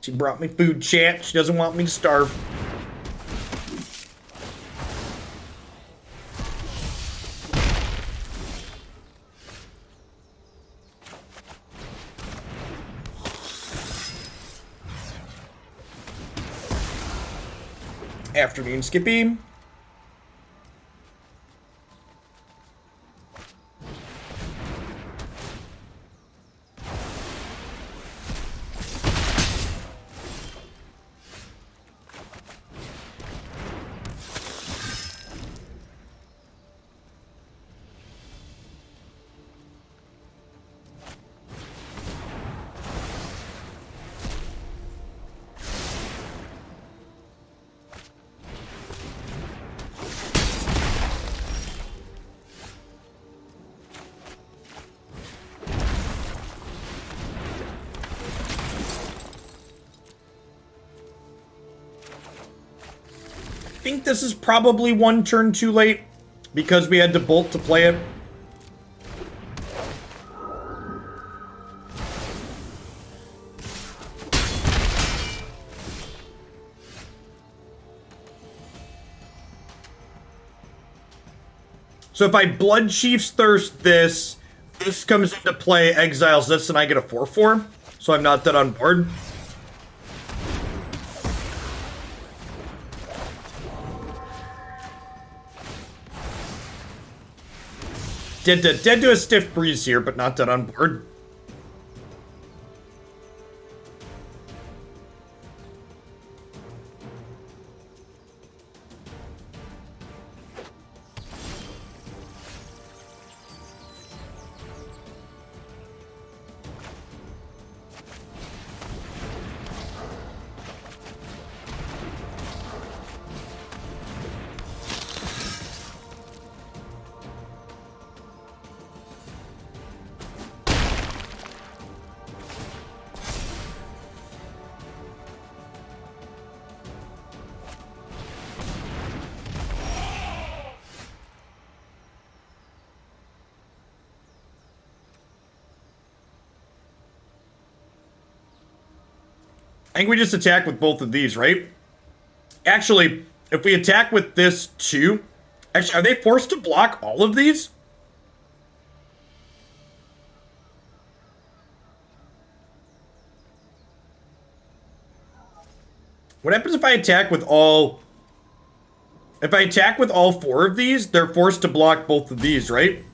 She brought me food, chat. She doesn't want me to starve. Afternoon, Skippy. I think this is probably one turn too late because we had to bolt to play it. So if I Bloodchief's Thirst this comes into play, exiles this, and I get a 4/4. So I'm not dead on board. Dead to a Stiff Breeze here, but not dead on board. I think we just attack with both of these, right? Actually, if we attack with this too... Actually, are they forced to block all of these? What happens if I attack with all... If I attack with all 4 of these, they're forced to block both of these, right?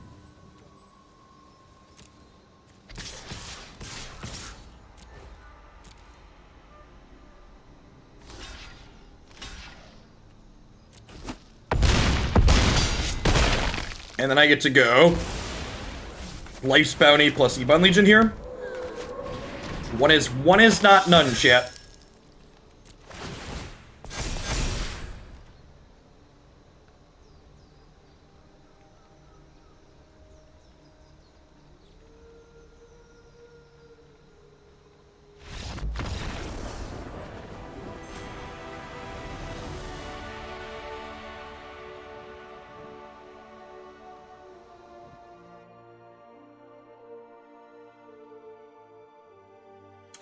And then I get to go Life's Bounty plus Ebon Legion here. One is not none, chat.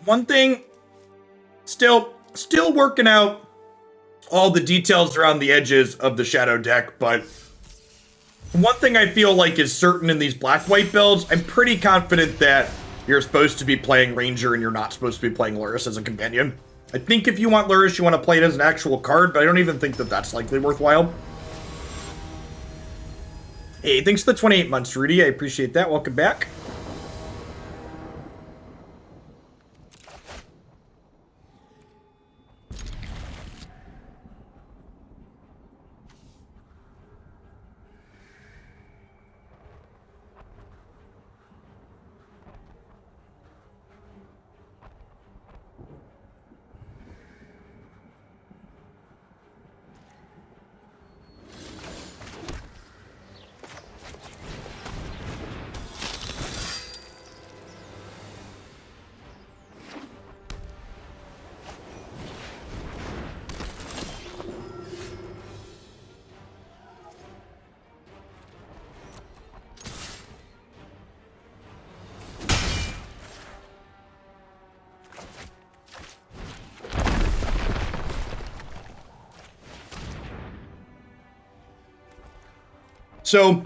One thing, still working out all the details around the edges of the Shadow deck, but one thing I feel like is certain in these black-white builds, I'm pretty confident that you're supposed to be playing Ranger and you're not supposed to be playing Lurrus as a companion. I think if you want Lurrus, you want to play it as an actual card, but I don't even think that that's likely worthwhile. Hey, thanks for the 28 months, Rudy. I appreciate that. Welcome back. So,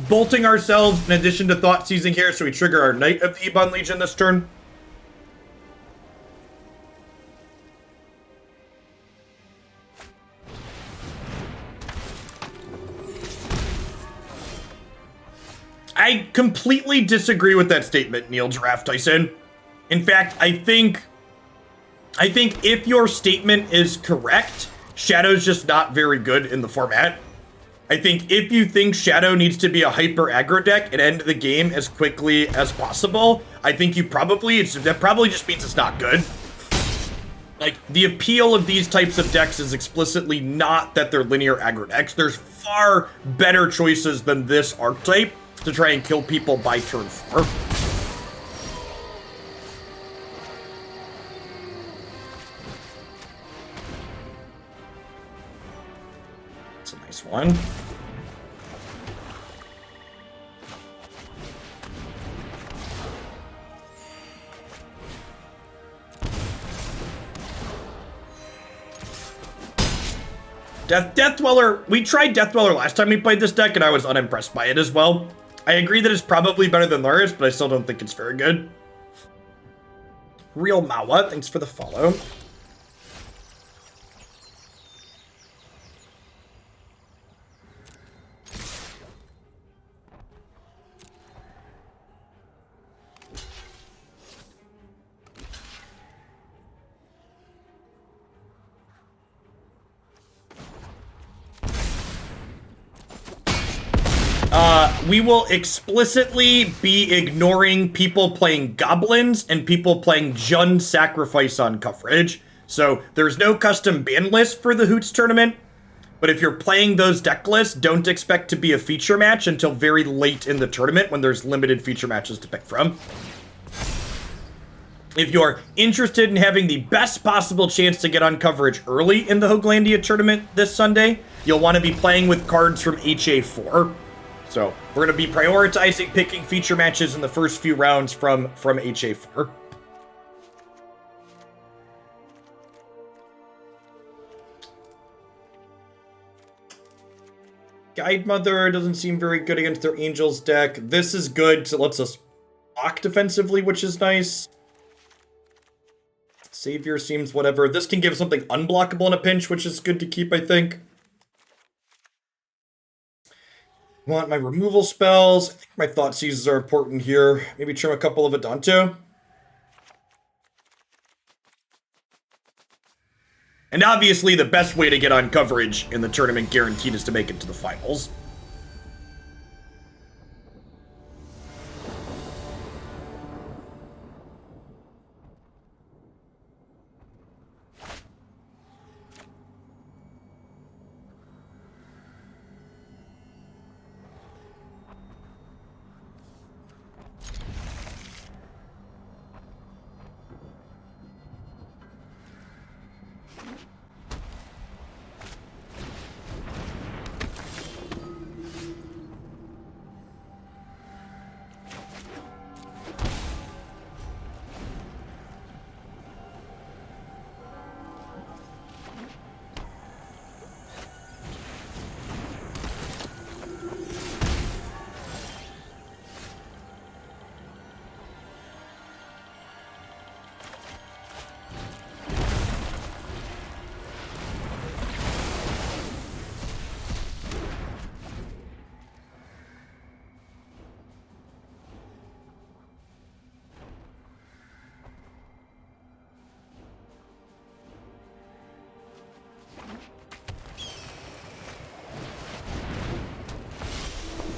bolting ourselves in addition to Thoughtseizing here, so we trigger our Knight of the Ebon Legion this turn. I completely disagree with that statement, Neil Giraffe Tyson. In fact, I think if your statement is correct, Shadow's just not very good in the format. I think if you think Shadow needs to be a hyper aggro deck and end the game as quickly as possible, I think you probably, that probably just means it's not good. Like, the appeal of these types of decks is explicitly not that they're linear aggro decks. There's far better choices than this archetype to try and kill people by turn 4. That's a nice one. Death Dweller, we tried Death Dweller last time we played this deck, and I was unimpressed by it as well. I agree that it's probably better than Lurrus, but I still don't think it's very good. Real Mawa, thanks for the follow. We will explicitly be ignoring people playing Goblins and people playing Jund Sacrifice on coverage. So there's no custom ban list for the Hoots tournament. But if you're playing those deck lists, don't expect to be a feature match until very late in the tournament when there's limited feature matches to pick from. If you're interested in having the best possible chance to get on coverage early in the Hooglandia tournament this Sunday, you'll want to be playing with cards from HA4. So we're going to be prioritizing picking feature matches in the first few rounds from HA4. Guidemother doesn't seem very good against their Angels deck. This is good, so it lets us block defensively, which is nice. Savior seems whatever. This can give something unblockable in a pinch, which is good to keep, I think. Want my removal spells. I think my Thoughtseizes are important here. Maybe trim a couple of Adanto. And obviously the best way to get on coverage in the tournament guaranteed is to make it to the finals.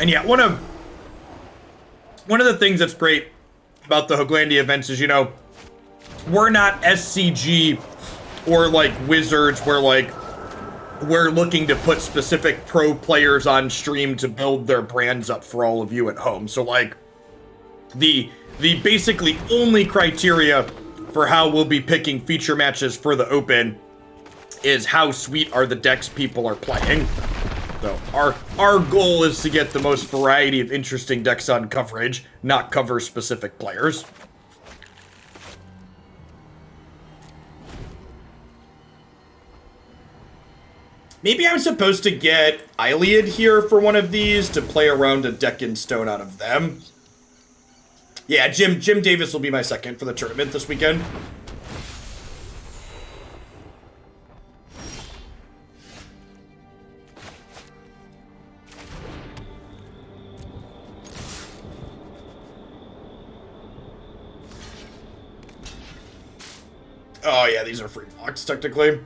And yeah, one of the things that's great about the Hooglandia events is, you know, we're not SCG or like Wizards where like we're looking to put specific pro players on stream to build their brands up for all of you at home. So like the basically only criteria for how we'll be picking feature matches for the Open is how sweet are the decks people are playing. So our goal is to get the most variety of interesting decks on coverage, not cover specific players. Maybe I'm supposed to get Iliad here for one of these to play around a deck in stone out of them. Yeah, Jim Davis will be my second for the tournament this weekend. Oh yeah, these are free blocks technically.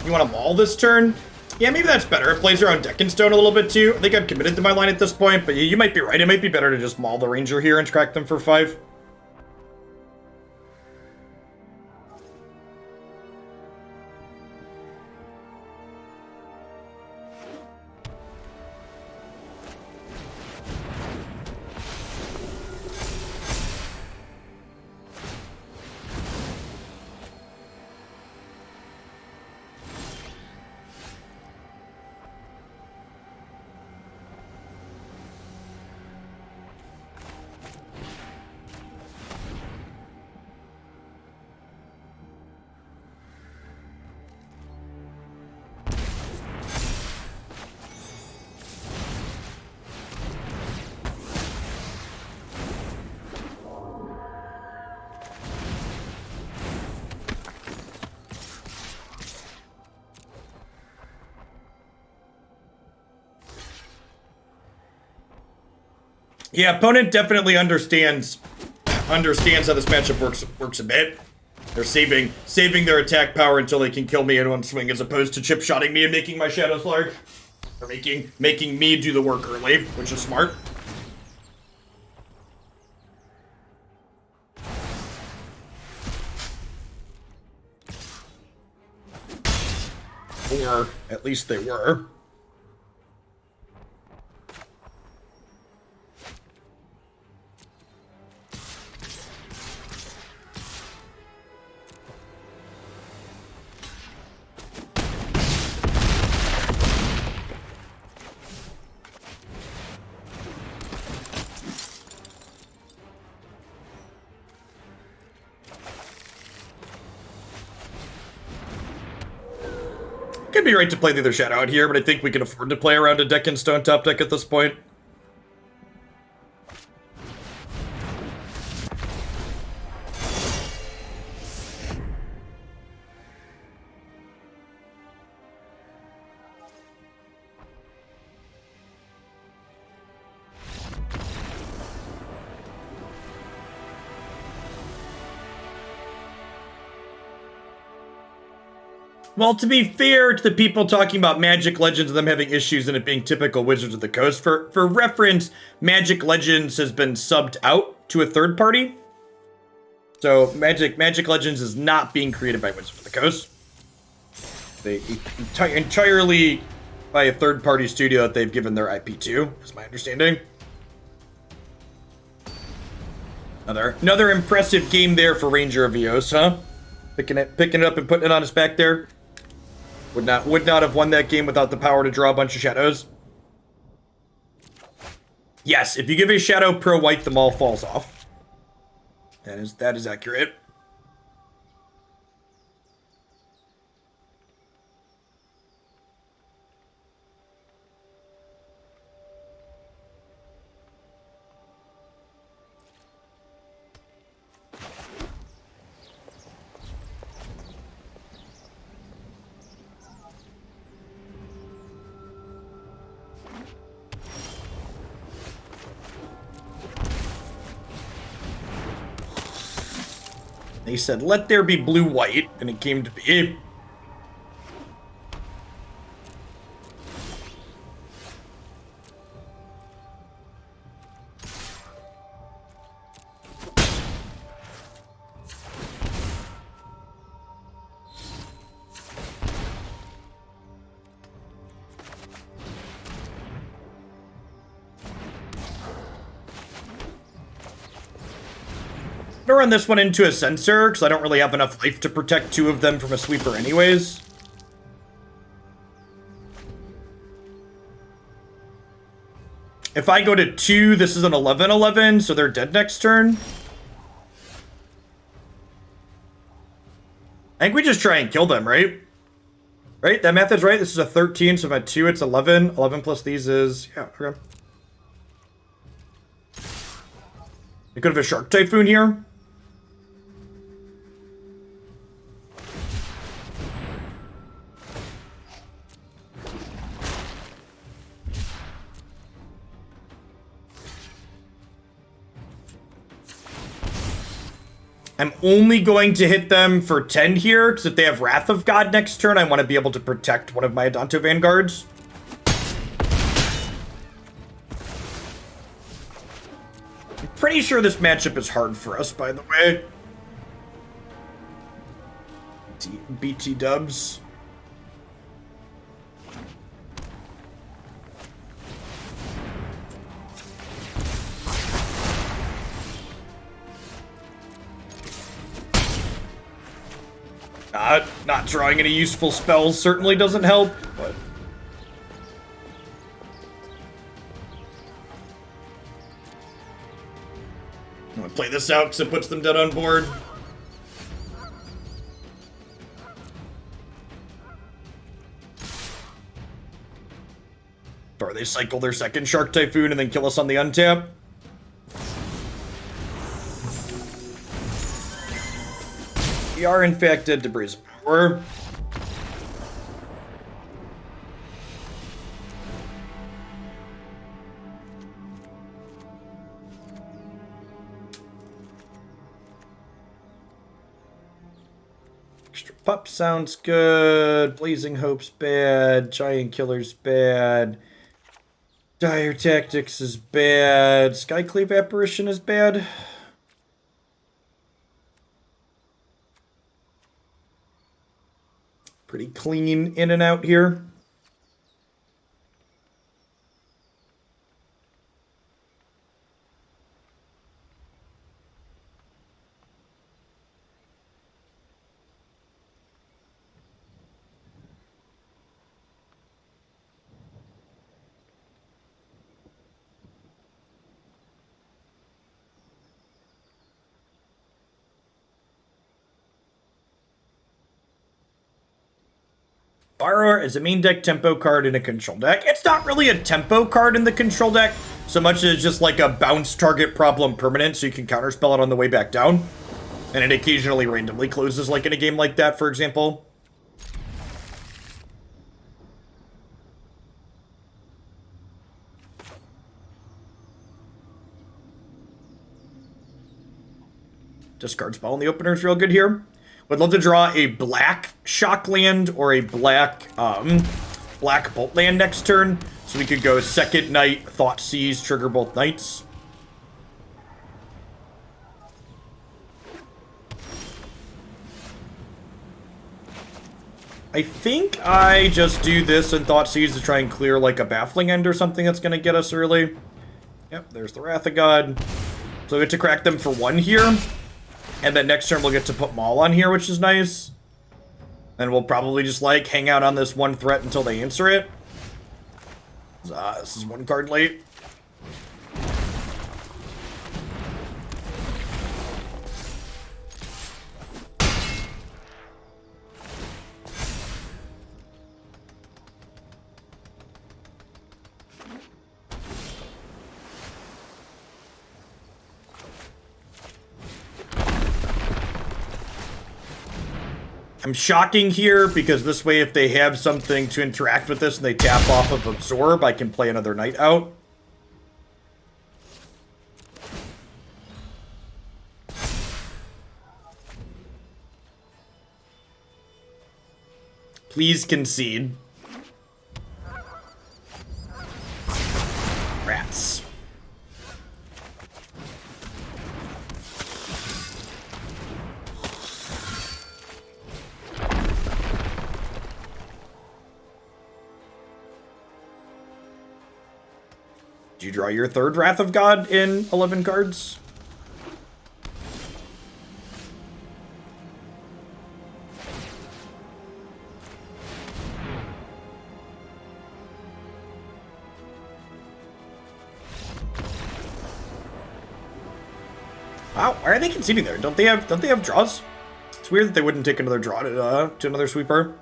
You want to Maul this turn? Yeah, maybe that's better. It plays around deck and stone a little bit too. I think I'm committed to my line at this point, but you might be right. It might be better to just Maul the Ranger here and crack them for 5. Yeah, opponent definitely understands how this matchup works a bit. They're saving their attack power until they can kill me in one swing, as opposed to chip-shotting me and making my shadows large. Or making me do the work early, which is smart. Or at least they were. Could be right to play the other Shadow out here, but I think we can afford to play around a deck and stone top deck at this point. Well, to be fair to the people talking about Magic Legends and them having issues and it being typical Wizards of the Coast, for reference, Magic Legends has been subbed out to a third party. So Magic Legends is not being created by Wizards of the Coast. They entirely by a third party studio that they've given their IP to, is my understanding. Another impressive game there for Ranger of Eos, huh? Picking it up and putting it on his back there. Would not have won that game without the power to draw a bunch of shadows. Yes, if you give a shadow pro white, the Maul falls off. That is accurate. They said, let there be blue-white, and it came to be. Run this one into a sensor, because I don't really have enough life to protect 2 of them from a sweeper anyways. If I go to 2, this is an 11/11, so they're dead next turn. I think we just try and kill them, right? Right? That math is right. This is a 13, so if I have 2, it's 11. 11 plus these is... yeah, okay. I could have a Shark Typhoon here. I'm only going to hit them for 10 here, because if they have Wrath of God next turn, I want to be able to protect one of my Adanto Vanguards. I'm pretty sure this matchup is hard for us, by the way. BT dubs. Not drawing any useful spells certainly doesn't help, but... I'm gonna play this out because it puts them dead on board. Or they cycle their second Shark Typhoon and then kill us on the untap. We are in fact dead to Breeze Power. Extra Pup sounds good. Blazing Hope's bad. Giant Killer's bad. Dire Tactics is bad. Skyclave Apparition is bad. Pretty clean in and out here. Borrower is a main deck tempo card in a control deck. It's not really a tempo card in the control deck, so much as just like a bounce target problem permanent, so you can counterspell it on the way back down. And it occasionally randomly closes, like in a game like that, for example. Discard spell in the opener is real good here. Would love to draw a black shock land or a black black bolt land next turn, so we could go second night, Thoughtseize, trigger both knights. I think I just do this and Thoughtseize to try and clear like a Baffling End or something that's going to get us early. Yep, there's the Wrath of God. So we get to crack them for 1 here. And then next turn we'll get to put Maul on here, which is nice. And we'll probably just like hang out on this 1 threat until they answer it. This is 1 card late. I'm shocking here because this way if they have something to interact with this and they tap off of Absorb, I can play another Knight out. Please concede. Rats. Did you draw your third Wrath of God in 11 cards? Wow, why are they conceding there? Don't they have draws? It's weird that they wouldn't take another draw to another sweeper.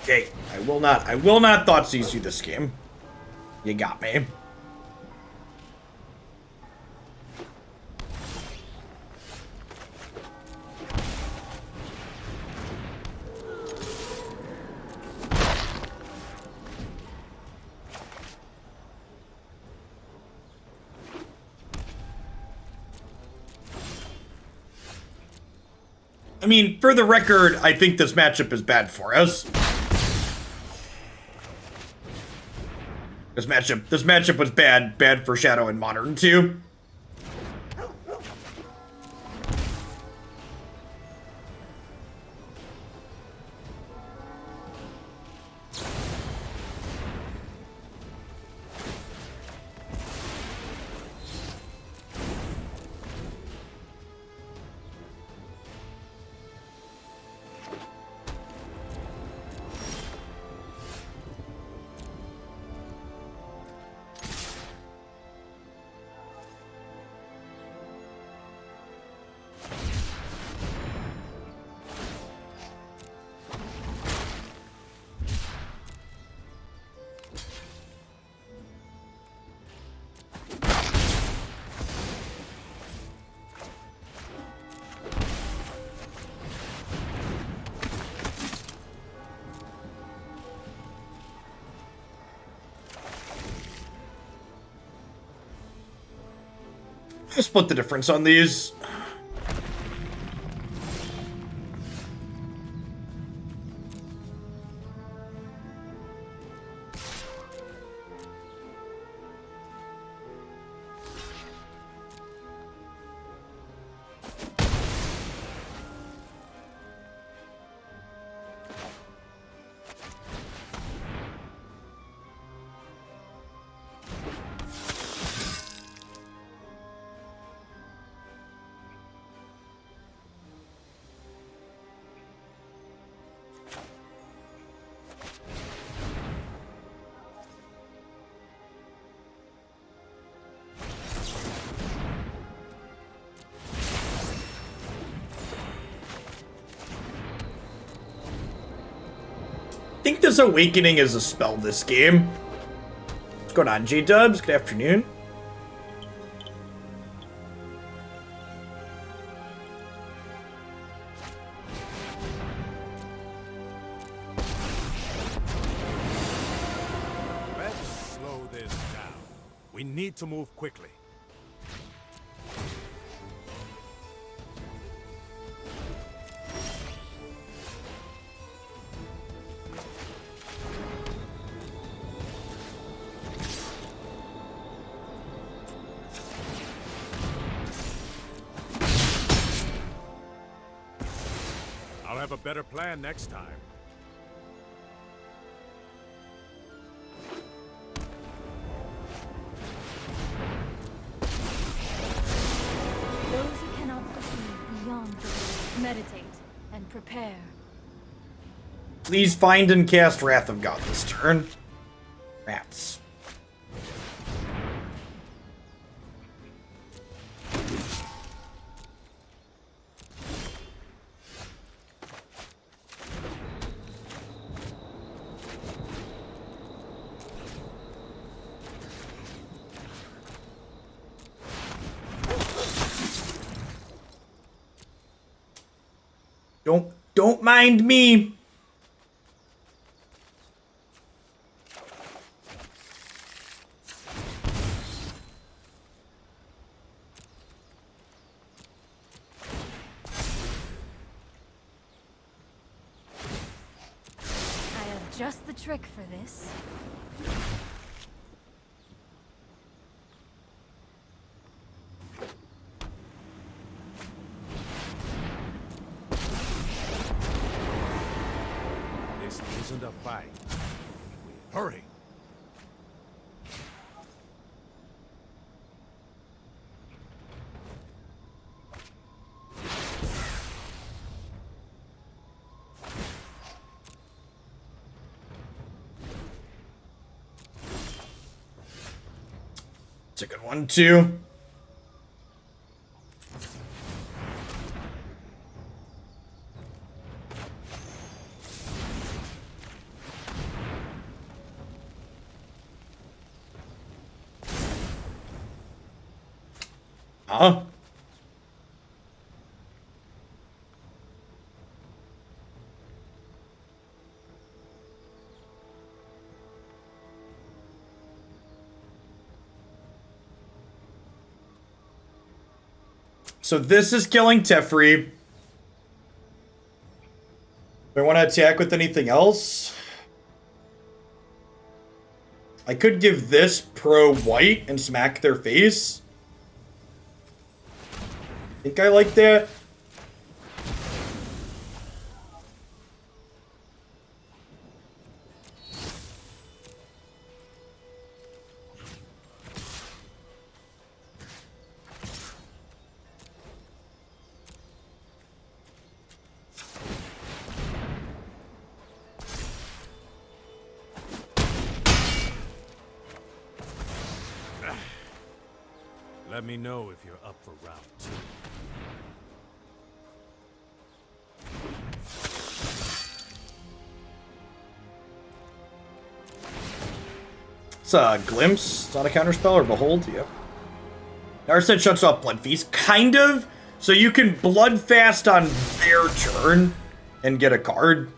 Okay, I will not Thoughtseize you this game. You got me. I mean, for the record, I think this matchup is bad for us. This matchup was bad for Shadow and Modern too. I split the difference on these. I think this Awakening is a spell this game. What's going on, J-Dubs? Good afternoon. Let's slow this down. We need to move quickly. I'll have a better plan next time. Those who cannot perceive beyond the world, meditate and prepare. Please find and cast Wrath of God this turn. Rats. Don't mind me. I have just the trick for this. This isn't a fight. Hurry! It's a good one, too. Huh? So this is killing Teferi. Do I want to attack with anything else? I could give this pro-white and smack their face. Think I like that. Let me know if you're up for round 2. It's a glimpse. It's not a counterspell or behold. Yep. Narset shuts off Blood Feast. Kind of. So you can Blood Fast on their turn and get a card.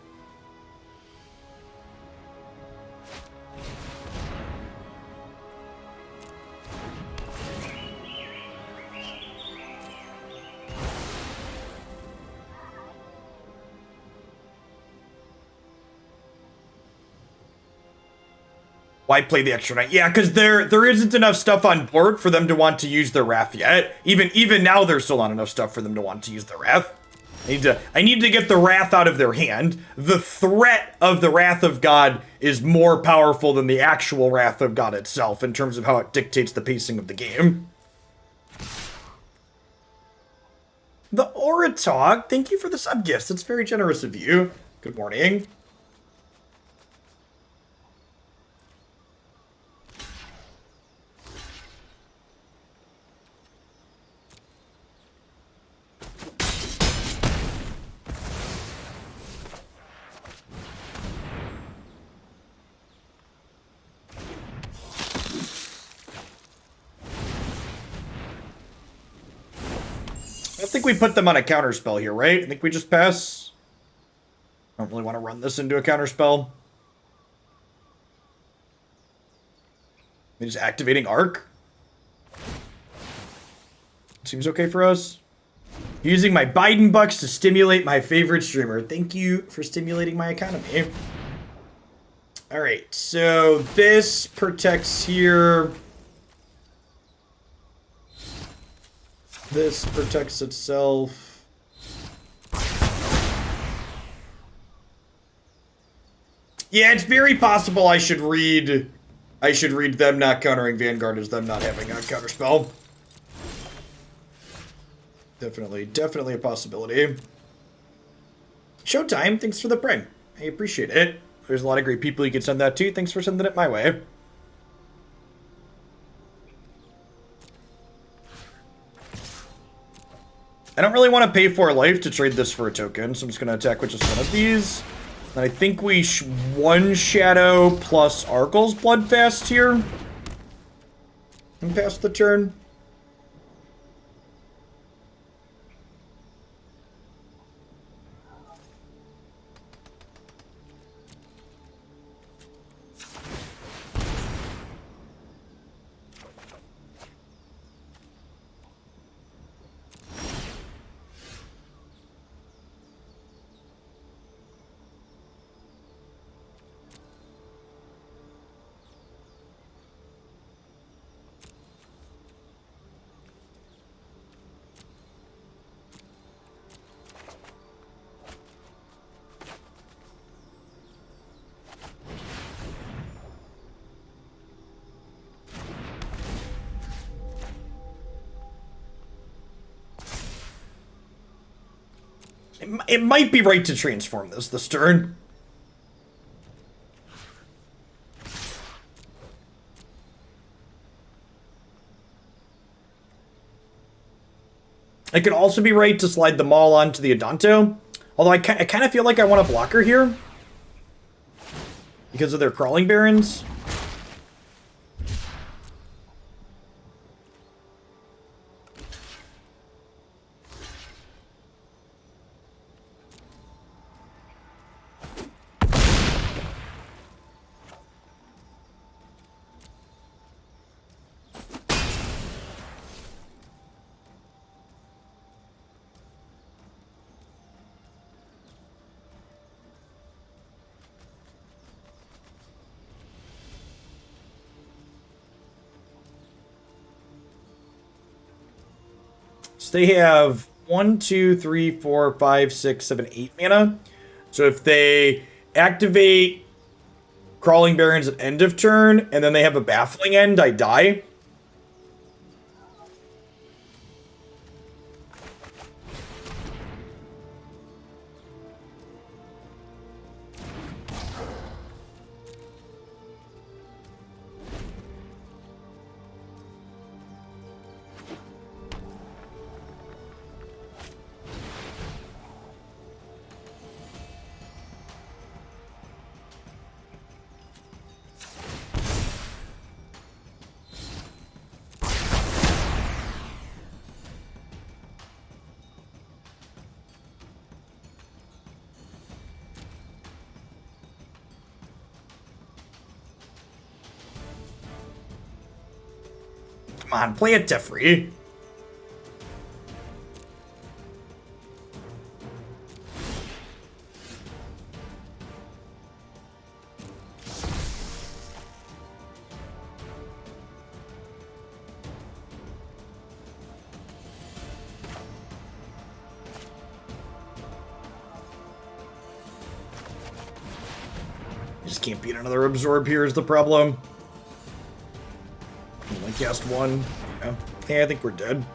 Why play the extra night? Yeah, because there isn't enough stuff on board for them to want to use their Wrath yet. Even now, there's still not enough stuff for them to want to use their Wrath. I need to get the Wrath out of their hand. The threat of the Wrath of God is more powerful than the actual Wrath of God itself in terms of how it dictates the pacing of the game. The Oratog, thank you for the sub-gifts. That's very generous of you. Good morning. I think we put them on a counterspell here, right? I think we just pass. I don't really want to run this into a counterspell. Maybe just activating Arc. Seems okay for us. Using my Biden bucks to stimulate my favorite streamer. Thank you for stimulating my economy. All right, so this protects here. This protects itself. Yeah, it's very possible I should read them not countering Vanguard as them not having a counterspell. Definitely a possibility. Showtime, thanks for the prime. I appreciate it. There's a lot of great people you can send that to. Thanks for sending it my way. I don't really want to pay 4 life to trade this for a token, so I'm just going to attack with just one of these. And I think we one Shadow plus Arguel's Bloodfast here. And pass the turn. It might be right to transform this turn. It could also be right to slide the Maul onto the Adanto. Although I kind of feel like I want a blocker here. Because of their Crawling Barons. So they have 1, 2, 3, 4, 5, 6, 7, 8 mana. So if they activate Crawling Barons at end of turn, and then they have a Baffling End, I die. Come on, play it Teferi. Just can't beat another Absorb here is the problem. Only cast one. Yeah, I think we're dead.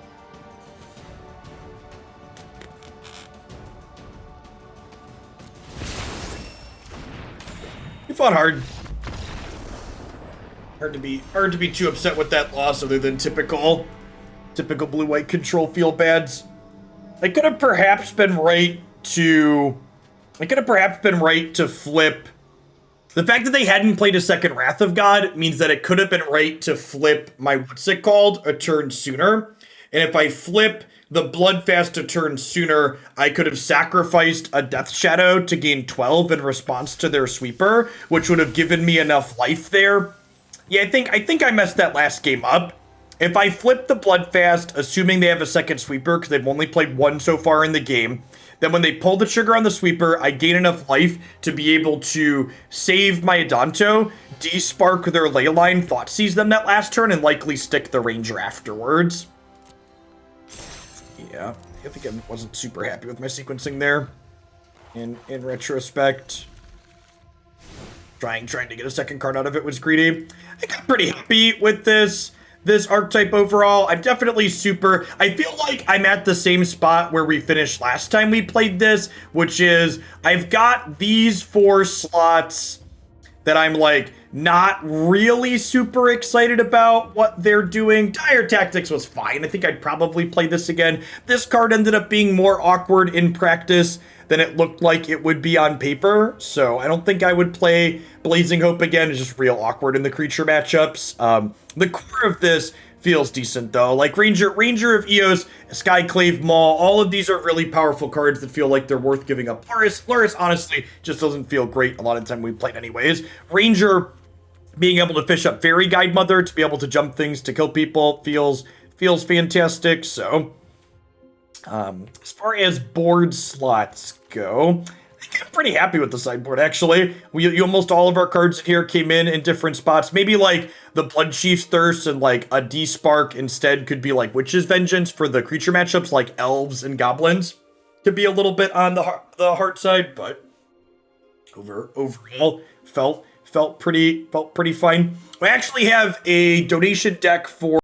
You fought hard. Hard to be too upset with that loss, other than typical blue-white control feel bads. I could have perhaps been right to flip. The fact that they hadn't played a second Wrath of God means that it could have been right to flip my what's it called a turn sooner. And if I flip the Bloodfast a turn sooner, I could have sacrificed a Death Shadow to gain 12 in response to their sweeper, which would have given me enough life there. Yeah, I think I messed that last game up. If I flip the Bloodfast, assuming they have a second sweeper, because they've only played one so far in the game, then when they pull the trigger on the sweeper, I gain enough life to be able to save my Adanto, despark their Leyline, Thoughtseize them that last turn, and likely stick the Ranger afterwards. Yeah, I think I wasn't super happy with my sequencing there. In retrospect, trying to get a second card out of it was greedy. I got pretty happy with this archetype overall. I'm definitely I feel like I'm at the same spot where we finished last time we played this, which is I've got these 4 slots that I'm like not really super excited about what they're doing. Dire Tactics was fine. I think I'd probably play this again. This card ended up being more awkward in practice than it looked like it would be on paper, so I don't think I would play Blazing Hope again. It's just real awkward in the creature matchups. The core of this feels decent though. Like Ranger of Eos, Skyclave, Maul, all of these are really powerful cards that feel like they're worth giving up. Luris honestly just doesn't feel great a lot of the time we played anyways. Ranger being able to fish up Faerie Guidemother to be able to jump things to kill people feels fantastic. So as far as board slots go, I think I'm pretty happy with the sideboard, actually. Almost all of our cards in here came in different spots. Maybe, like, the Bloodchief's Thirst and, like, a Despark instead could be, like, Witch's Vengeance for the creature matchups, like Elves and Goblins. Could be a little bit on the heart side, but overall felt pretty fine. We actually have a donation deck for